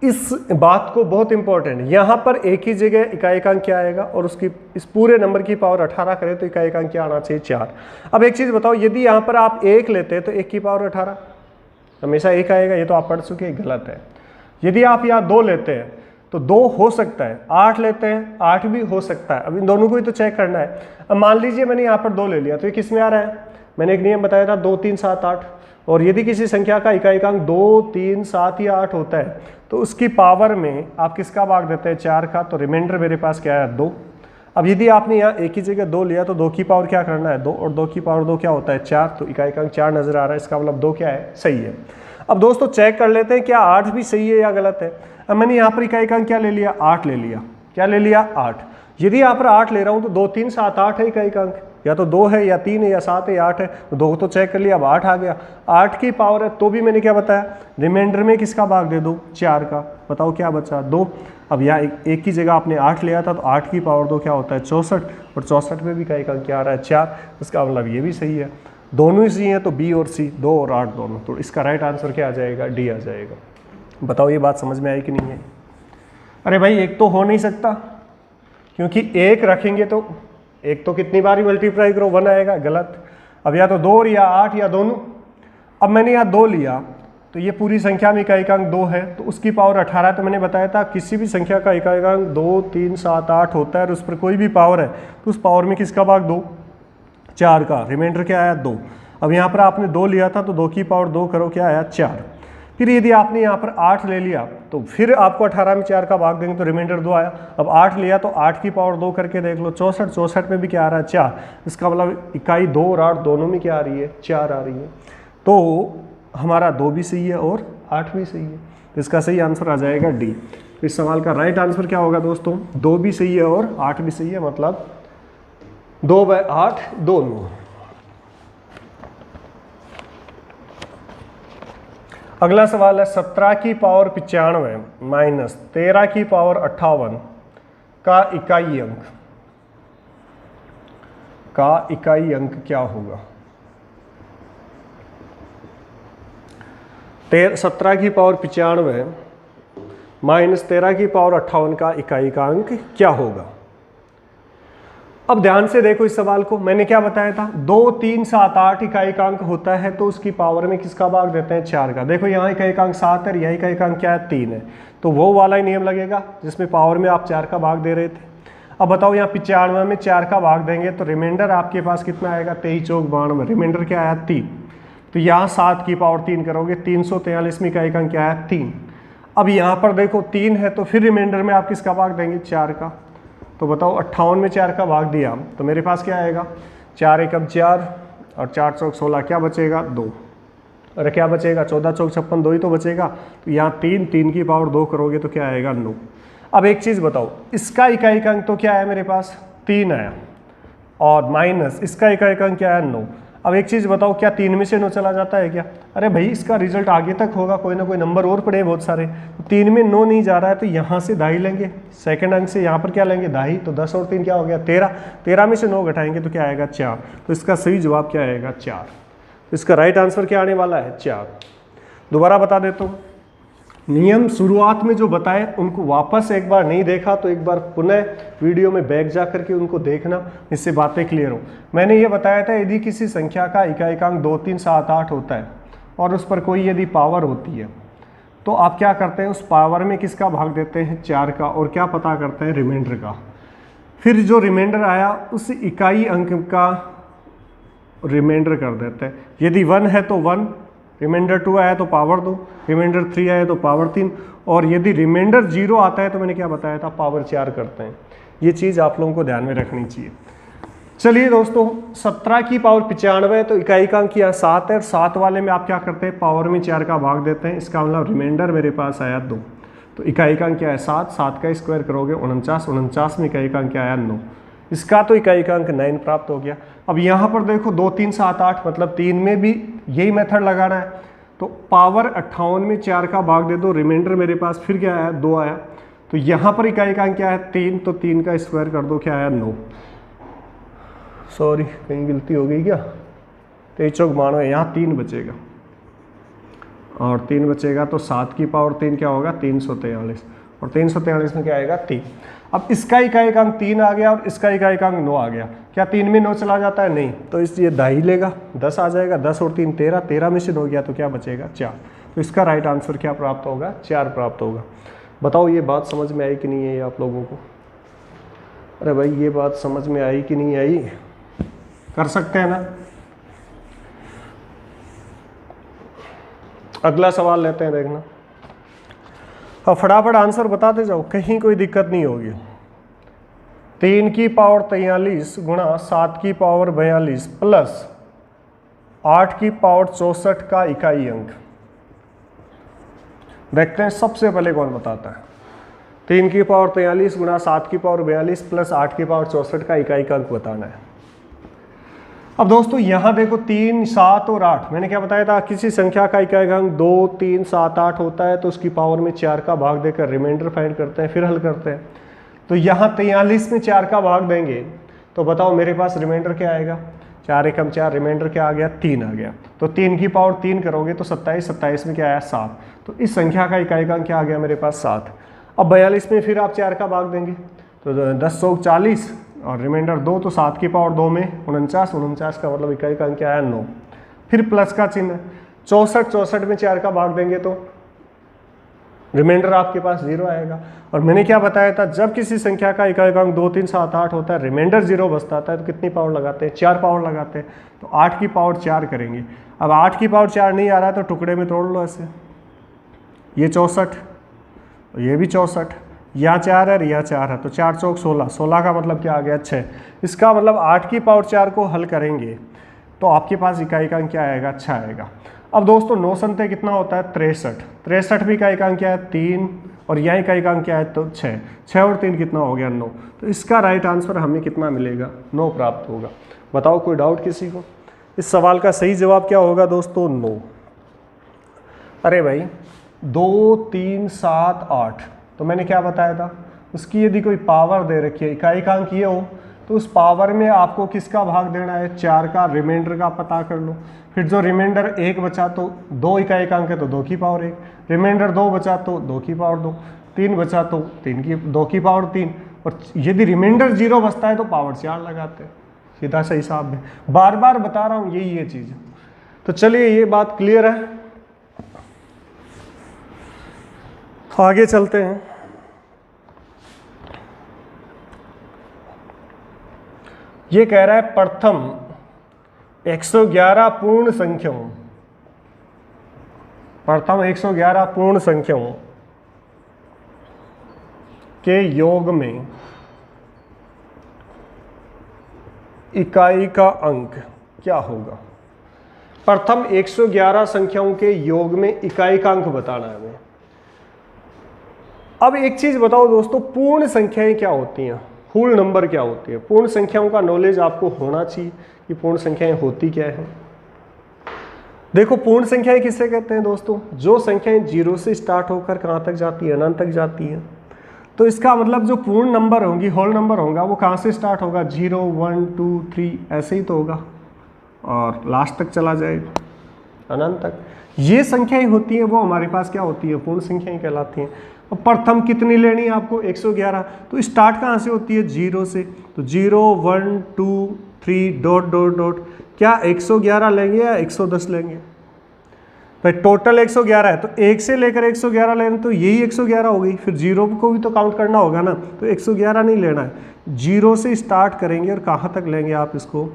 इस बात को, बहुत इंपॉर्टेंट। यहां पर एक ही जगह इकाइकांक क्या आएगा और उसकी इस पूरे नंबर की पावर 18 करें तो इकाइकांक क्या आना चाहिए 4। अब एक चीज बताओ, यदि यहां पर आप 1 लेते हैं तो 1 की पावर 18 हमेशा 1 आएगा, ये तो आप पढ़ चुके हैं, गलत है। यदि आप यहाँ 2 लेते हैं तो 2 हो सकता है, 8 लेते हैं 8 भी हो सकता है। अब इन दोनों को ही तो चेक करना है। अब मान लीजिए मैंने यहाँ पर 2 ले लिया, तो ये किस में आ रहा है? मैंने एक नियम बताया था 2 3 7 8, और यदि किसी संख्या का इकाइकांक 2 3 7 या 8 होता है तो उसकी पावर में आप किसका भाग देते हैं 4 का, तो रिमाइंडर मेरे पास क्या है 2। अब यदि आपने यहाँ एक ही जगह 2 लिया तो 2 की पावर क्या करना है 2, और 2 की पावर 2 क्या होता है 4, तो इकाइकांक 4 नजर आ रहा है। इसका मतलब 2 क्या है, सही है। अब दोस्तों चेक कर लेते हैं क्या 8 भी सही है या गलत है। अब मैंने यहाँ पर इकाइकांक क्या ले लिया 8 ले लिया, क्या ले लिया 8। यदि यहाँ पर 8 ले रहा हूँ तो 2 3 7 8 है इकाइकांक, या तो 2 है या 3 है या 7 है या 8 है, तो 2 तो चेक कर लिया। अब 8 आ गया, 8 की पावर है तो भी मैंने क्या बताया रिमाइंडर में किसका भाग दे दो 4 का, बताओ क्या बचा 2। अब यहाँ एक की जगह आपने 8 लिया था तो 8 की पावर 2 क्या होता है 64, और 64 में भी इकाइकांक क्या आ रहा है 4। इसका मतलब ये भी सही है, दोनों ही सही है। तो बी और सी 2 और 8 दोनों, तो इसका राइट आंसर क्या आ जाएगा डी आ जाएगा। बताओ ये बात समझ में आई कि नहीं है? अरे भाई एक तो हो नहीं सकता, क्योंकि एक रखेंगे तो एक तो कितनी बार मल्टीप्लाई करो 1 आएगा, गलत। अब या तो 2 और या 8 या दोनों। अब मैंने यहाँ 2 लिया तो ये पूरी संख्या में इकाइकांक 2 है तो उसकी पावर 18, तो मैंने बताया था किसी भी संख्या का इकाइकांक 2 3 7 8 होता है और उस पर कोई भी पावर है तो उस पावर में किसका भाग 2 4 का, रिमाइंडर क्या आया 2। अब यहाँ पर आपने 2 लिया था तो 2 की पावर 2 करो क्या आया 4। फिर यदि आपने यहाँ पर 8 ले लिया तो फिर आपको 18 में 4 का भाग देंगे तो रिमाइंडर 2 आया। अब 8 लिया तो 8 की पावर 2 करके देख लो 64, 64 में भी क्या आ रहा है 4। इसका मतलब इकाई 2 और 8 दोनों में क्या आ रही है 4 आ रही है। तो हमारा 2 भी सही है और 8 भी सही है, तो इसका सही आंसर आ जाएगा डी। तो इस सवाल का राइट आंसर क्या होगा दोस्तों, 2 भी सही है और 8 भी सही है, मतलब 2/8 दोनों। अगला सवाल है 17 की पावर 95 माइनस 13 की पावर 58 का इकाई अंक क्या होगा। 17 की पावर 95 माइनस 13 की पावर 58 का इकाई का अंक क्या होगा। अब ध्यान से देखो इस सवाल को, मैंने क्या बताया था 2 3 7 8 इकाइकांक होता है तो उसकी पावर में किसका भाग देते हैं 4 का। देखो यहाँ इकाइकांक 7 है, यहाँ इकाइकांक क्या है 3 है, तो वो वाला ही नियम लगेगा जिसमें पावर में आप 4 का भाग दे रहे थे। अब बताओ यहाँ 95 में 4 का भाग देंगे तो रिमाइंडर आपके पास कितना आएगा 23 चौक 92, रिमाइंडर क्या आया 3। तो यहाँ 7 की पावर 3 करोगे, 343 में इकाई अंक क्या है 3। अब यहाँ पर देखो 3 है तो फिर रिमाइंडर में आप किसका भाग देंगे 4 का। तो बताओ 58 में 4 का भाग दिया तो मेरे पास क्या आएगा 4 एकम 4 और 4 चौक 16, क्या बचेगा 2, और क्या बचेगा 14 चौक 56, 2 ही तो बचेगा। तो यहाँ 3 की पावर 2 करोगे तो क्या आएगा 9। अब एक चीज़ बताओ, इसका इकाई अंक तो क्या है मेरे पास 3 आया और माइनस इसका इकाई अंक क्या है 9। अब एक चीज़ बताओ, क्या 3 में से 9 चला जाता है क्या? अरे भाई इसका रिजल्ट आगे तक होगा, कोई ना कोई नंबर और पड़े बहुत सारे। तो 3 में 9 नहीं जा रहा है तो यहाँ से 2.5 लेंगे, सेकंड अंक से यहाँ पर क्या लेंगे 2.5, तो 10 और 3 क्या हो गया 13। 13 में से 9 घटाएंगे तो क्या आएगा 4। तो इसका सही जवाब क्या आएगा 4। तो इसका राइट आंसर क्या आने वाला है 4। दोबारा बता देता हूँ, नियम शुरुआत में जो बताए उनको वापस एक बार नहीं देखा तो एक बार पुनः वीडियो में बैक जा करके उनको देखना, इससे बातें क्लियर हो। मैंने ये बताया था यदि किसी संख्या का इकाई-अंक 2, 3, 7, 8 होता है और उस पर कोई यदि पावर होती है तो आप क्या करते हैं उस पावर में किसका भाग देते हैं 4 का, और क्या पता करते हैं रिमाइंडर का। फिर जो रिमाइंडर आया उस इकाई अंक का रिमाइंडर कर देते हैं। यदि 1 है तो 1, रिमाइंडर 2 आया तो पावर 2, रिमाइंडर 3 आया तो पावर 3, और यदि रिमाइंडर 0 आता है तो मैंने क्या बताया था पावर 4 करते हैं। ये चीज़ आप लोगों को ध्यान में रखनी चाहिए। चलिए दोस्तों, 17 की पावर 95 तो इकाई का अंक यहाँ 7 है, और 7 वाले में आप क्या करते हैं पावर में 4 का भाग देते हैं। इसका मतलब रिमाइंडर मेरे पास आया 2, तो इकाई का अंक क्या है 7, 7 का स्क्वायर करोगे 49, 49 में इकाई का अंक क्या आया 9, इसका तो इकाई का अंक 9 प्राप्त हो गया। अब यहाँ पर देखो 2, 3, 7, 8 मतलब 3 में भी यही मेथड लगाना है। तो पावर 58 में 4 का भाग दे दो, रिमाइंडर मेरे पास फिर क्या आया 2 आया, तो यहाँ पर इकाई का अंक क्या है 3, तो 3 का स्क्वायर कर दो, क्या आया 9। सॉरी कहीं गलती हो गई क्या, 23 चौक 92, यहाँ 3 बचेगा और 3 बचेगा तो 7 की पावर 3 क्या होगा 343, और 343 में क्या आएगा 3। अब इसका इकाई का अंक 3 आ गया और इसका इकाई का अंक 9 आ गया, क्या 3 में 9 चला जाता है नहीं, तो इसलिए 2.5 लेगा, 10 आ जाएगा, 10 और 3 13, 13 में से 9 गया तो क्या बचेगा 4। तो इसका राइट आंसर क्या प्राप्त होगा 4 प्राप्त होगा। बताओ ये बात समझ में आई कि नहीं आई आप लोगों को? अरे भाई ये बात समझ में आई कि नहीं आई, कर सकते हैं ना। अगला सवाल लेते हैं, देखना। अब फटाफट आंसर बताते जाओ, कहीं कोई दिक्कत नहीं होगी। 3 की पावर 43 गुणा 7 की पावर 42 प्लस 8 की पावर 64 का इकाई अंक। देखते हैं सबसे पहले कौन बताता है। 3 की पावर 43 गुणा 7 की पावर 42 प्लस 8 की पावर 64 का इकाई का अंक बताना है। अब दोस्तों यहाँ देखो 3, 7 और 8, मैंने क्या बताया था किसी संख्या का इकाई अंक 2, 3, 7, 8 होता है तो उसकी पावर में 4 का भाग देकर रिमाइंडर फाइंड करते हैं, फिर हल करते हैं। तो यहाँ 43 में 4 का भाग देंगे तो बताओ मेरे पास रिमाइंडर क्या आएगा 4 एकम 4, रिमाइंडर क्या आ गया 3 आ गया। तो 3 की पावर 3 करोगे तो 27, 27 में क्या आया 7, तो इस संख्या का इकाई अंक क्या आ गया मेरे पास 7। अब 42 में फिर आप 4 का भाग देंगे तो 10 चौक 40 और रिमाइंडर 2, तो 7 की पावर 2 में 49, 49 का मतलब इकाई का अंक क्या आया 9, फिर प्लस का चिन्ह। 64, 64 में 4 का भाग देंगे तो रिमाइंडर आपके पास 0 आएगा। और मैंने क्या बताया था जब किसी संख्या का इकाई का अंक 2, 3, 7, 8 होता है रिमाइंडर 0 बचता है तो कितनी पावर लगाते हैं 4 पावर लगाते हैं। तो 8 की पावर 4 करेंगे। अब 8 की पावर 4 नहीं आ रहा है तो टुकड़े में तोड़ लो ऐसे, ये 64, ये भी 64, यहाँ 4 है यहाँ 4 है तो 4 चौक 16, 16 का मतलब क्या आ गया 6। इसका मतलब 8 की पावर 4 को हल करेंगे तो आपके पास इकाई का अंक क्या आएगा 6 आएगा। अब दोस्तों 9 संते कितना होता है 63, 63 भी इकाई का अंक क्या है 3, और यहाँ इकाई का अंक क्या है तो 6, 6 और 3 कितना हो गया 9। तो इसका राइट आंसर हमें कितना मिलेगा 9 प्राप्त होगा। बताओ कोई डाउट किसी को? इस सवाल का सही जवाब क्या होगा दोस्तों 9। अरे भाई 2, 3, 7, 8 तो मैंने क्या बताया था उसकी यदि कोई पावर दे रखी है इकाई का अंक ये हो तो उस पावर में आपको किसका भाग देना है 4 का, रिमाइंडर का पता कर लो। फिर जो रिमाइंडर 1 बचा तो 2 इकाई का अंक है तो 2 की पावर 1, रिमाइंडर 2 बचा तो 2 की पावर 2, 3 बचा तो 2 की पावर 3, और यदि रिमाइंडर 0 बचता है तो पावर 4 लगाते हैं। सीधा सा हिसाब है, बार बार बता रहा हूँ यही ये चीज़। तो चलिए ये बात क्लियर है, आगे चलते हैं। ये कह रहा है प्रथम 111 पूर्ण संख्याओं प्रथम 111 पूर्ण संख्याओं के योग में इकाई का अंक क्या होगा। प्रथम 111 संख्याओं के योग में इकाई का अंक बताना है हमें। अब एक चीज बताओ दोस्तों, पूर्ण संख्याएं क्या होती हैं, होल नंबर क्या होती है। पूर्ण संख्याओं का नॉलेज आपको होना चाहिए कि पूर्ण संख्याएं होती क्या है। देखो पूर्ण संख्याएं किससे कहते हैं दोस्तों, जो संख्याएं 0 से स्टार्ट होकर कहाँ तक जाती है, अनंत तक जाती हैं। तो इसका मतलब जो पूर्ण नंबर होंगी, होल नंबर होगा, वो कहाँ से स्टार्ट होगा, 0 1 2 3 ऐसे ही तो होगा और लास्ट तक चला जाएगा अनंत तक। ये संख्याएं होती हैं वो हमारे पास क्या होती है, पूर्ण संख्याएं कहलाती हैं। अब प्रथम कितनी लेनी है आपको, 111। तो स्टार्ट कहाँ से होती है, 0 से। तो 0 1 2 3 डॉट डॉट डॉट, क्या 111 लेंगे या 110 लेंगे। भाई टोटल 111 है तो 1 से लेकर 111 लेना, तो यही 111 हो गई। फिर 0 को भी तो काउंट करना होगा ना, तो 111 नहीं लेना है, 0 से स्टार्ट करेंगे और कहाँ तक लेंगे आप इसको,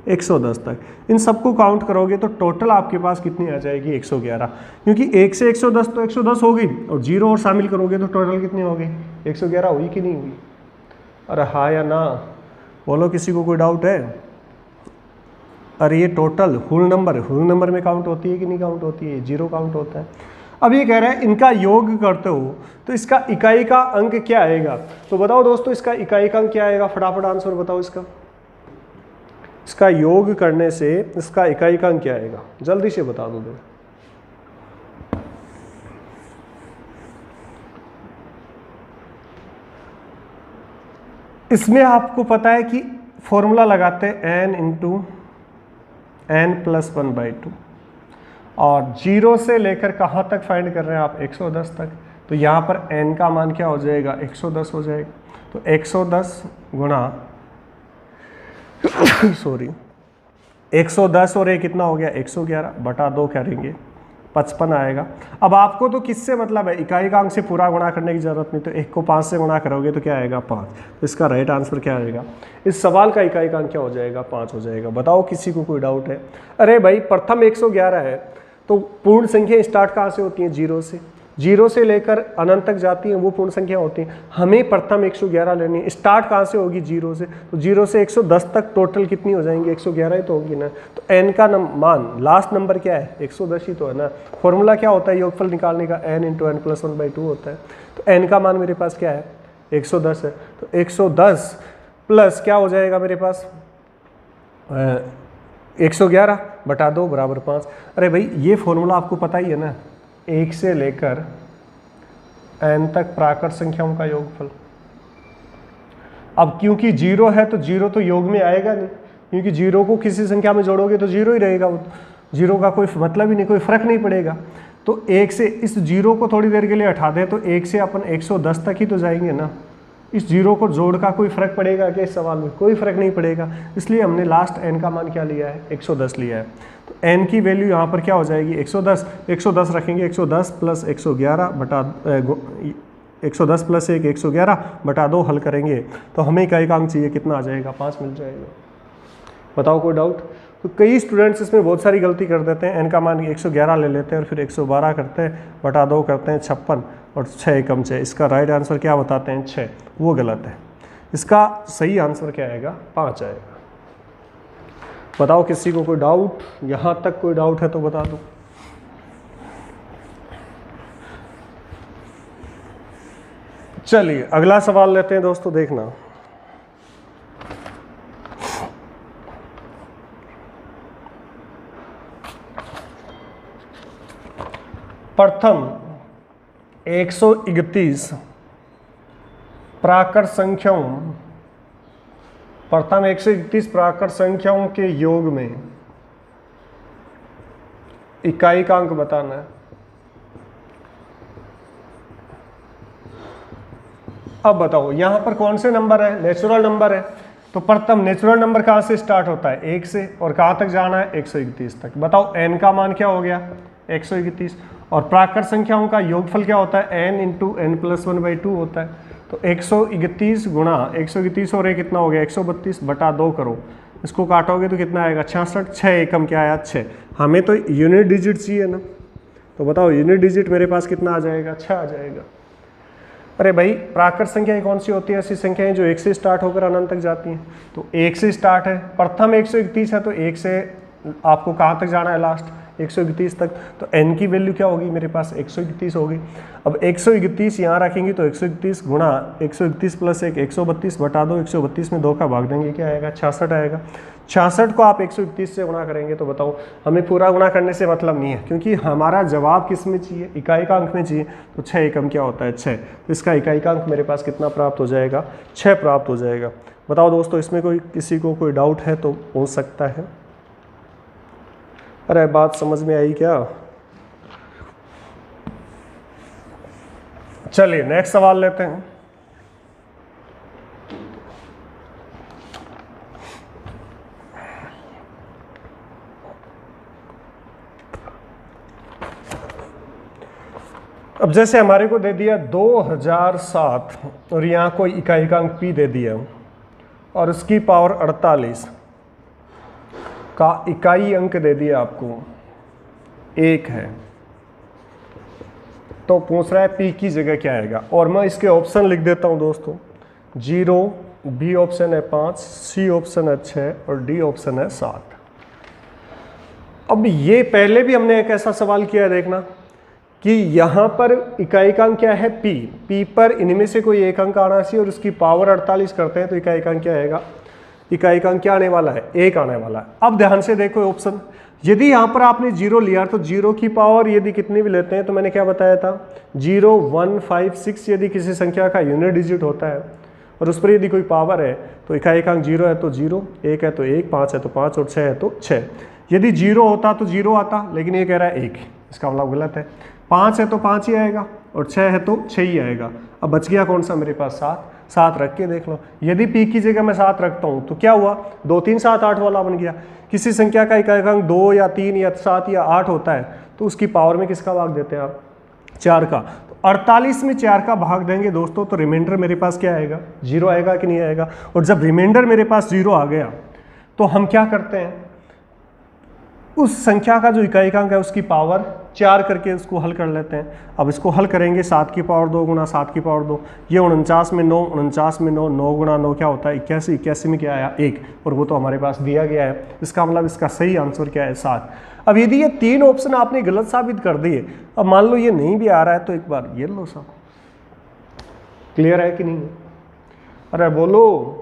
110 तक। इन सबको काउंट करोगे तो टोटल आपके पास कितनी आ जाएगी, 111। क्योंकि 1 से 110 तो 110 होगी और 0 और शामिल करोगे तो टोटल कितनी होगी, 111 हुई कि नहीं हुई। अरे हाँ या ना बोलो, किसी को कोई डाउट है। अरे ये टोटल होल नंबर है, होल नंबर में काउंट होती है कि नहीं काउंट होती है, 0 काउंट होता है। अब ये कह रहा है इनका योग करते हो तो इसका इकाई का अंक क्या आएगा। तो बताओ दोस्तों इसका इकाई का अंक क्या आएगा, फटाफट आंसर बताओ इसका। इसका योग करने से इसका इकाई का अंक क्या आएगा, जल्दी से बता दो। इसमें आपको पता है कि फॉर्मूला लगाते हैं n इंटू n प्लस 1/2 और 0 से लेकर कहाँ तक फाइंड कर रहे हैं आप, 110 तक। तो यहाँ पर n का मान क्या हो जाएगा, 110 हो जाएगा। तो 110 गुणा सॉरी 110 और ये कितना हो गया, 111 बटा 2 करेंगे 55 आएगा। अब आपको तो किससे मतलब है, इकाई का अंक से पूरा गुणा करने की जरूरत नहीं। तो 1 को 5 से गुणा करोगे तो क्या आएगा, 5। तो इसका राइट आंसर क्या आएगा, इस सवाल का इकाई का अंक क्या हो जाएगा, 5 हो जाएगा। बताओ किसी को कोई डाउट है। अरे भाई प्रथम 111 है तो पूर्ण संख्या स्टार्ट कहाँ से होती है, 0 से। 0 से लेकर अनंत तक जाती हैं वो पूर्ण संख्या होती हैं। हमें प्रथम 111 लेनी है, स्टार्ट कहाँ से होगी, 0 से। तो 0 से 110 तक टोटल कितनी हो जाएंगी, 111 ही तो होगी ना। तो n का मान लास्ट नंबर क्या है, 110 ही तो है ना। फॉर्मूला क्या होता है योगफल निकालने का, n इंटू n प्लस 1/2 होता है। तो n का मान मेरे पास क्या है, 110 है। तो 110 प्लस क्या हो जाएगा मेरे पास, 111 बटा 2 बराबर 5। अरे भाई ये फॉर्मूला आपको पता ही है ना, 1 से लेकर n तक प्राकृत संख्याओं का योगफल। अब क्योंकि 0 है तो 0 तो योग में आएगा नहीं, क्योंकि 0 को किसी संख्या में जोड़ोगे तो 0 ही रहेगा। वो 0 का कोई मतलब ही नहीं, कोई फर्क नहीं पड़ेगा। तो 1 से इस 0 को थोड़ी देर के लिए हटा दें तो 1 से अपन 110 तक ही तो जाएंगे ना। इस 0 को जोड़ का कोई फर्क पड़ेगा क्या इस सवाल में, कोई फर्क नहीं पड़ेगा। इसलिए हमने लास्ट n का मान क्या लिया है, 110 लिया है। तो n की वैल्यू यहाँ पर क्या हो जाएगी, 110। 110 रखेंगे, 110 प्लस 111 बटा 110 प्लस 1 111 बटा 2 हल करेंगे तो हमें इकाई का अंक चाहिए, कितना आ जाएगा, 5 मिल जाएगा। बताओ कोई डाउट। तो कई स्टूडेंट्स इसमें बहुत सारी गलती कर देते हैं, n का मान 111 ले लेते हैं और फिर 112 करते हैं बटा 2 करते हैं 56 और 6 एकम 6। इसका राइट आंसर क्या बताते हैं, 6, वो गलत है। इसका सही आंसर क्या आएगा, 5 आएगा। बताओ किसी को कोई डाउट, यहाँ तक कोई डाउट है तो बता दो। चलिए अगला सवाल लेते हैं दोस्तों, देखना। प्रथम 131 प्राकृत संख्याओं, प्रथम 131 प्राकृत संख्याओं के योग में इकाई का अंक बताना है। अब बताओ यहां पर कौन से नंबर है, नेचुरल नंबर है। तो प्रथम नेचुरल नंबर कहां से स्टार्ट होता है, 1 से, और कहां तक जाना है, 131 तक। बताओ n का मान क्या हो गया, 131। और प्राकृत संख्याओं का योगफल क्या होता है, n इंटू n प्लस 1/2 होता है। तो 131 गुणा 131 और ये कितना हो गया, 132 बटा 2 करो, इसको काटोगे तो कितना आएगा, 66। 6 एकम क्या आया, 6। हमें तो यूनिट डिजिट चाहिए ना, तो बताओ यूनिट डिजिट मेरे पास कितना आ जाएगा, 6 आ जाएगा। अरे भाई प्राकृत संख्याएं कौन सी होती है? ऐसी संख्याएं जो 1 से स्टार्ट होकर अनंत तक जाती हैं। तो 1 से स्टार्ट है, प्रथम 131 है, तो 1 से आपको कहाँ तक जाना है? लास्ट 131 तक। तो n की वैल्यू क्या होगी मेरे पास? 131 होगी। अब 131 यहाँ रखेंगे तो 131 गुणा 131 प्लस 1 132 बटा 2, 132 में 2 का भाग देंगे, क्या आएगा? 66 आएगा। 66 को आप 131 से गुणा करेंगे तो बताओ, हमें पूरा गुणा करने से मतलब नहीं है, क्योंकि हमारा जवाब किस में चाहिए? इकाइकांक में चाहिए। तो 6 एकम क्या होता है? 6। तो इसका इकाइकांक मेरे पास कितना प्राप्त हो जाएगा? 6 प्राप्त हो जाएगा। बताओ दोस्तों, इसमें कोई किसी को कोई डाउट है तो पूछ सकता है। अरे बात समझ में आई क्या? चलिए नेक्स्ट सवाल लेते हैं। अब जैसे हमारे को दे दिया 2007 और यहाँ कोई इकाइकांक p दे दिया और उसकी पावर 48 का इकाई अंक दे दिया आपको 1 है, तो पूछ रहा है p की जगह क्या आएगा। और मैं इसके ऑप्शन लिख देता हूं दोस्तों, 0, b ऑप्शन है 5, c ऑप्शन है 6 और d ऑप्शन है 7। अब ये पहले भी हमने एक ऐसा सवाल किया है, देखना कि यहाँ पर इकाइकांक क्या है? p पर इनमें से कोई एक अंक आना चाहिए और उसकी पावर 48 करते हैं तो इकाइकांक क्या आएगा? इकाइकांक क्या आने वाला है? 1 आने वाला है। अब ध्यान से देखो ऑप्शन, यदि यहाँ पर आपने 0 लिया तो 0 की पावर यदि कितनी भी लेते हैं तो मैंने क्या बताया था? 0, 1, 5, 6 यदि किसी संख्या का यूनिट डिजिट होता है और उस पर यदि कोई पावर है तो इकाइकांक 0 है तो 0, 1 है तो 1, 5 है तो 5 और 6 है तो 6। यदि 0 होता तो 0 आता, लेकिन ये कह रहा है 1, इसका मतलब गलत है। 5 है तो 5 ही आएगा और 6 है तो 6 ही आएगा। अब बच गया कौन सा मेरे पास? 7 रख के देख लो। यदि p की जगह मैं 7 रखता हूँ तो क्या हुआ? 2, 3, 7, 8 वाला बन गया। किसी संख्या का इकाइकांक 2 या 3 या 7 या 8 होता है तो उसकी पावर में किसका भाग देते हैं आप? 4 का। तो 48 में 4 का भाग देंगे दोस्तों तो रिमाइंडर मेरे पास क्या आएगा? 0 आएगा कि नहीं आएगा? और जब रिमाइंडर मेरे पास 0 आ गया तो हम क्या करते हैं? उस संख्या का जो इकाइकांक है उसकी पावर 4 करके उसको हल कर लेते हैं। अब इसको हल करेंगे 7 की पावर 2 गुणा 7 की पावर 2, ये 49 में 9, 49 में 9, 9 गुणा 9 क्या होता है? 81, 81 में क्या आया? 1, और वो तो हमारे पास दिया गया है। इसका मतलब इसका सही आंसर क्या है? 7। अब यदि ये 3 ऑप्शन आपने गलत साबित कर दिए, अब मान लो ये नहीं भी आ रहा है तो एक बार ये लो साहब, क्लियर है कि नहीं? अरे बोलो,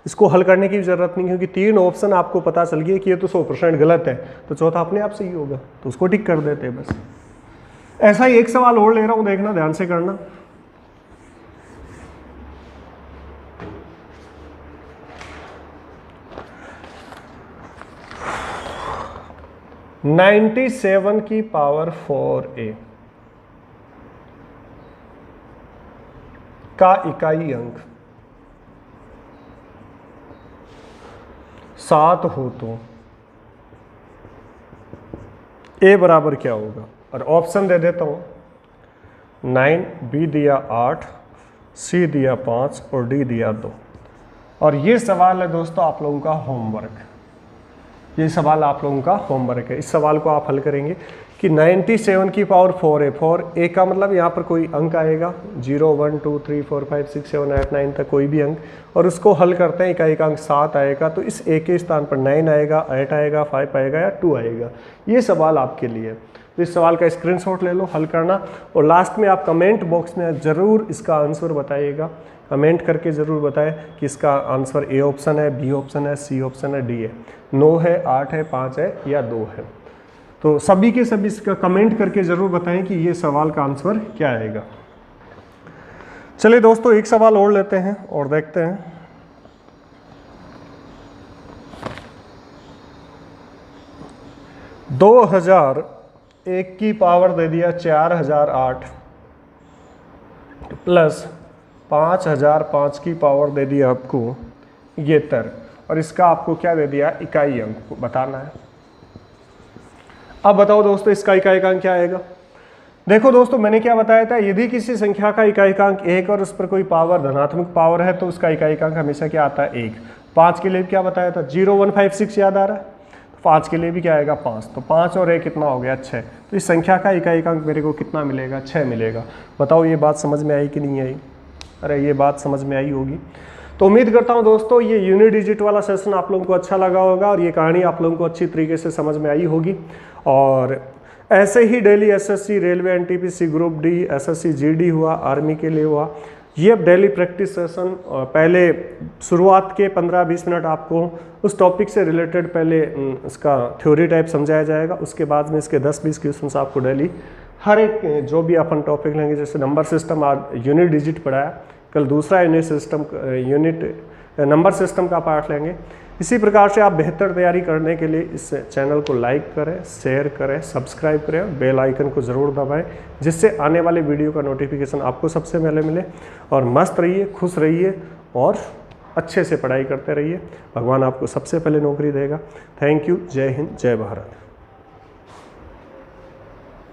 इसको हल करने की जरूरत नहीं, क्योंकि 3 ऑप्शन आपको पता चल गया कि ये तो 100% गलत है, तो चौथा अपने आप सही होगा, तो उसको टिक कर देते हैं बस। ऐसा ही एक सवाल और ले रहा हूं, देखना ध्यान से करना। (97 की पावर 4a का इकाई अंक 7 हो तो a बराबर क्या होगा? और ऑप्शन दे देता हूं, 9, b दिया 8, c दिया 5 और d दिया 2। और ये सवाल है दोस्तों आप लोगों का होमवर्क, ये सवाल आप लोगों का होमवर्क है। इस सवाल को आप हल करेंगे कि 97 की पावर 4 है, 4a का मतलब यहाँ पर कोई अंक आएगा 0, 1, 2, 3, 4, 5, 6, 7, 8, 9 तक कोई भी अंक, और उसको हल करते हैं इकाई का अंक 7 आएगा, तो इस a के स्थान पर 9 आएगा, 8 आएगा, 5 आएगा या 2 आएगा। ये सवाल आपके लिए, तो इस सवाल का स्क्रीनशॉट ले लो, हल करना, और लास्ट में आप कमेंट बॉक्स में ज़रूर इसका आंसर बताइएगा, कमेंट करके ज़रूर बताएं कि इसका आंसर ए ऑप्शन है, बी ऑप्शन है, सी ऑप्शन है, डी है, 9 है, 8 है, 5 है या 2 है। तो सभी के सभी इसका कमेंट करके ज़रूर बताएं कि ये सवाल का आंसर क्या आएगा। चलिए दोस्तों एक सवाल और लेते हैं और देखते हैं। दो 2001 की पावर दे दिया 4008 प्लस 5005 की पावर दे दिया आपको ये तर्क, और इसका आपको क्या दे दिया? इकाई अंक बताना है। अब बताओ दोस्तों इसका इकाई अंक क्या आएगा? देखो दोस्तों मैंने क्या बताया था, यदि किसी संख्या का इकाई अंक 1 और उस पर कोई पावर धनात्मक पावर है तो उसका इकाई अंक हमेशा क्या आता है? 1। 5 के लिए क्या बताया था? 0, 1, 5, 6 याद आ रहा है? 5 के लिए भी क्या आएगा 5, तो 5 और 1 कितना हो गया 6। तो इस संख्या का इकाई अंक मेरे को कितना मिलेगा 6 मिलेगा। बताओ ये बात समझ में आई कि नहीं आई? अरे ये बात समझ में आई होगी। तो उम्मीद करता हूँ दोस्तों ये यूनिट डिजिट वाला सेशन आप लोगों को अच्छा लगा होगा और ये कहानी आप लोगों को अच्छी तरीके से समझ में आई होगी। और ऐसे ही daily SSC, railway, NTPC, group D, SSC GD हुआ, आर्मी के लिए हुआ, ये अब डेली प्रैक्टिस सेशन पहले शुरुआत के 15-20 मिनट आपको उस टॉपिक से रिलेटेड पहले इसका थ्योरी टाइप समझाया जाएगा। उसके बाद में इसके 10-20 क्वेश्चन आपको डेली हर एक जो भी अपन टॉपिक लेंगे, जैसे नंबर सिस्टम आज यूनिट डिजिट पढ़ाया, कल दूसरा यूनिट नंबर सिस्टम का पार्ट लेंगे। इसी प्रकार से आप बेहतर तैयारी करने के लिए इस चैनल को लाइक करें, शेयर करें, सब्सक्राइब करें और बेल आइकन को ज़रूर दबाएं, जिससे आने वाले वीडियो का नोटिफिकेशन आपको सबसे पहले मिले। और मस्त रहिए, खुश रहिए और अच्छे से पढ़ाई करते रहिए। भगवान आपको सबसे पहले नौकरी देगा। Thank you. जय हिंद, जय भारत।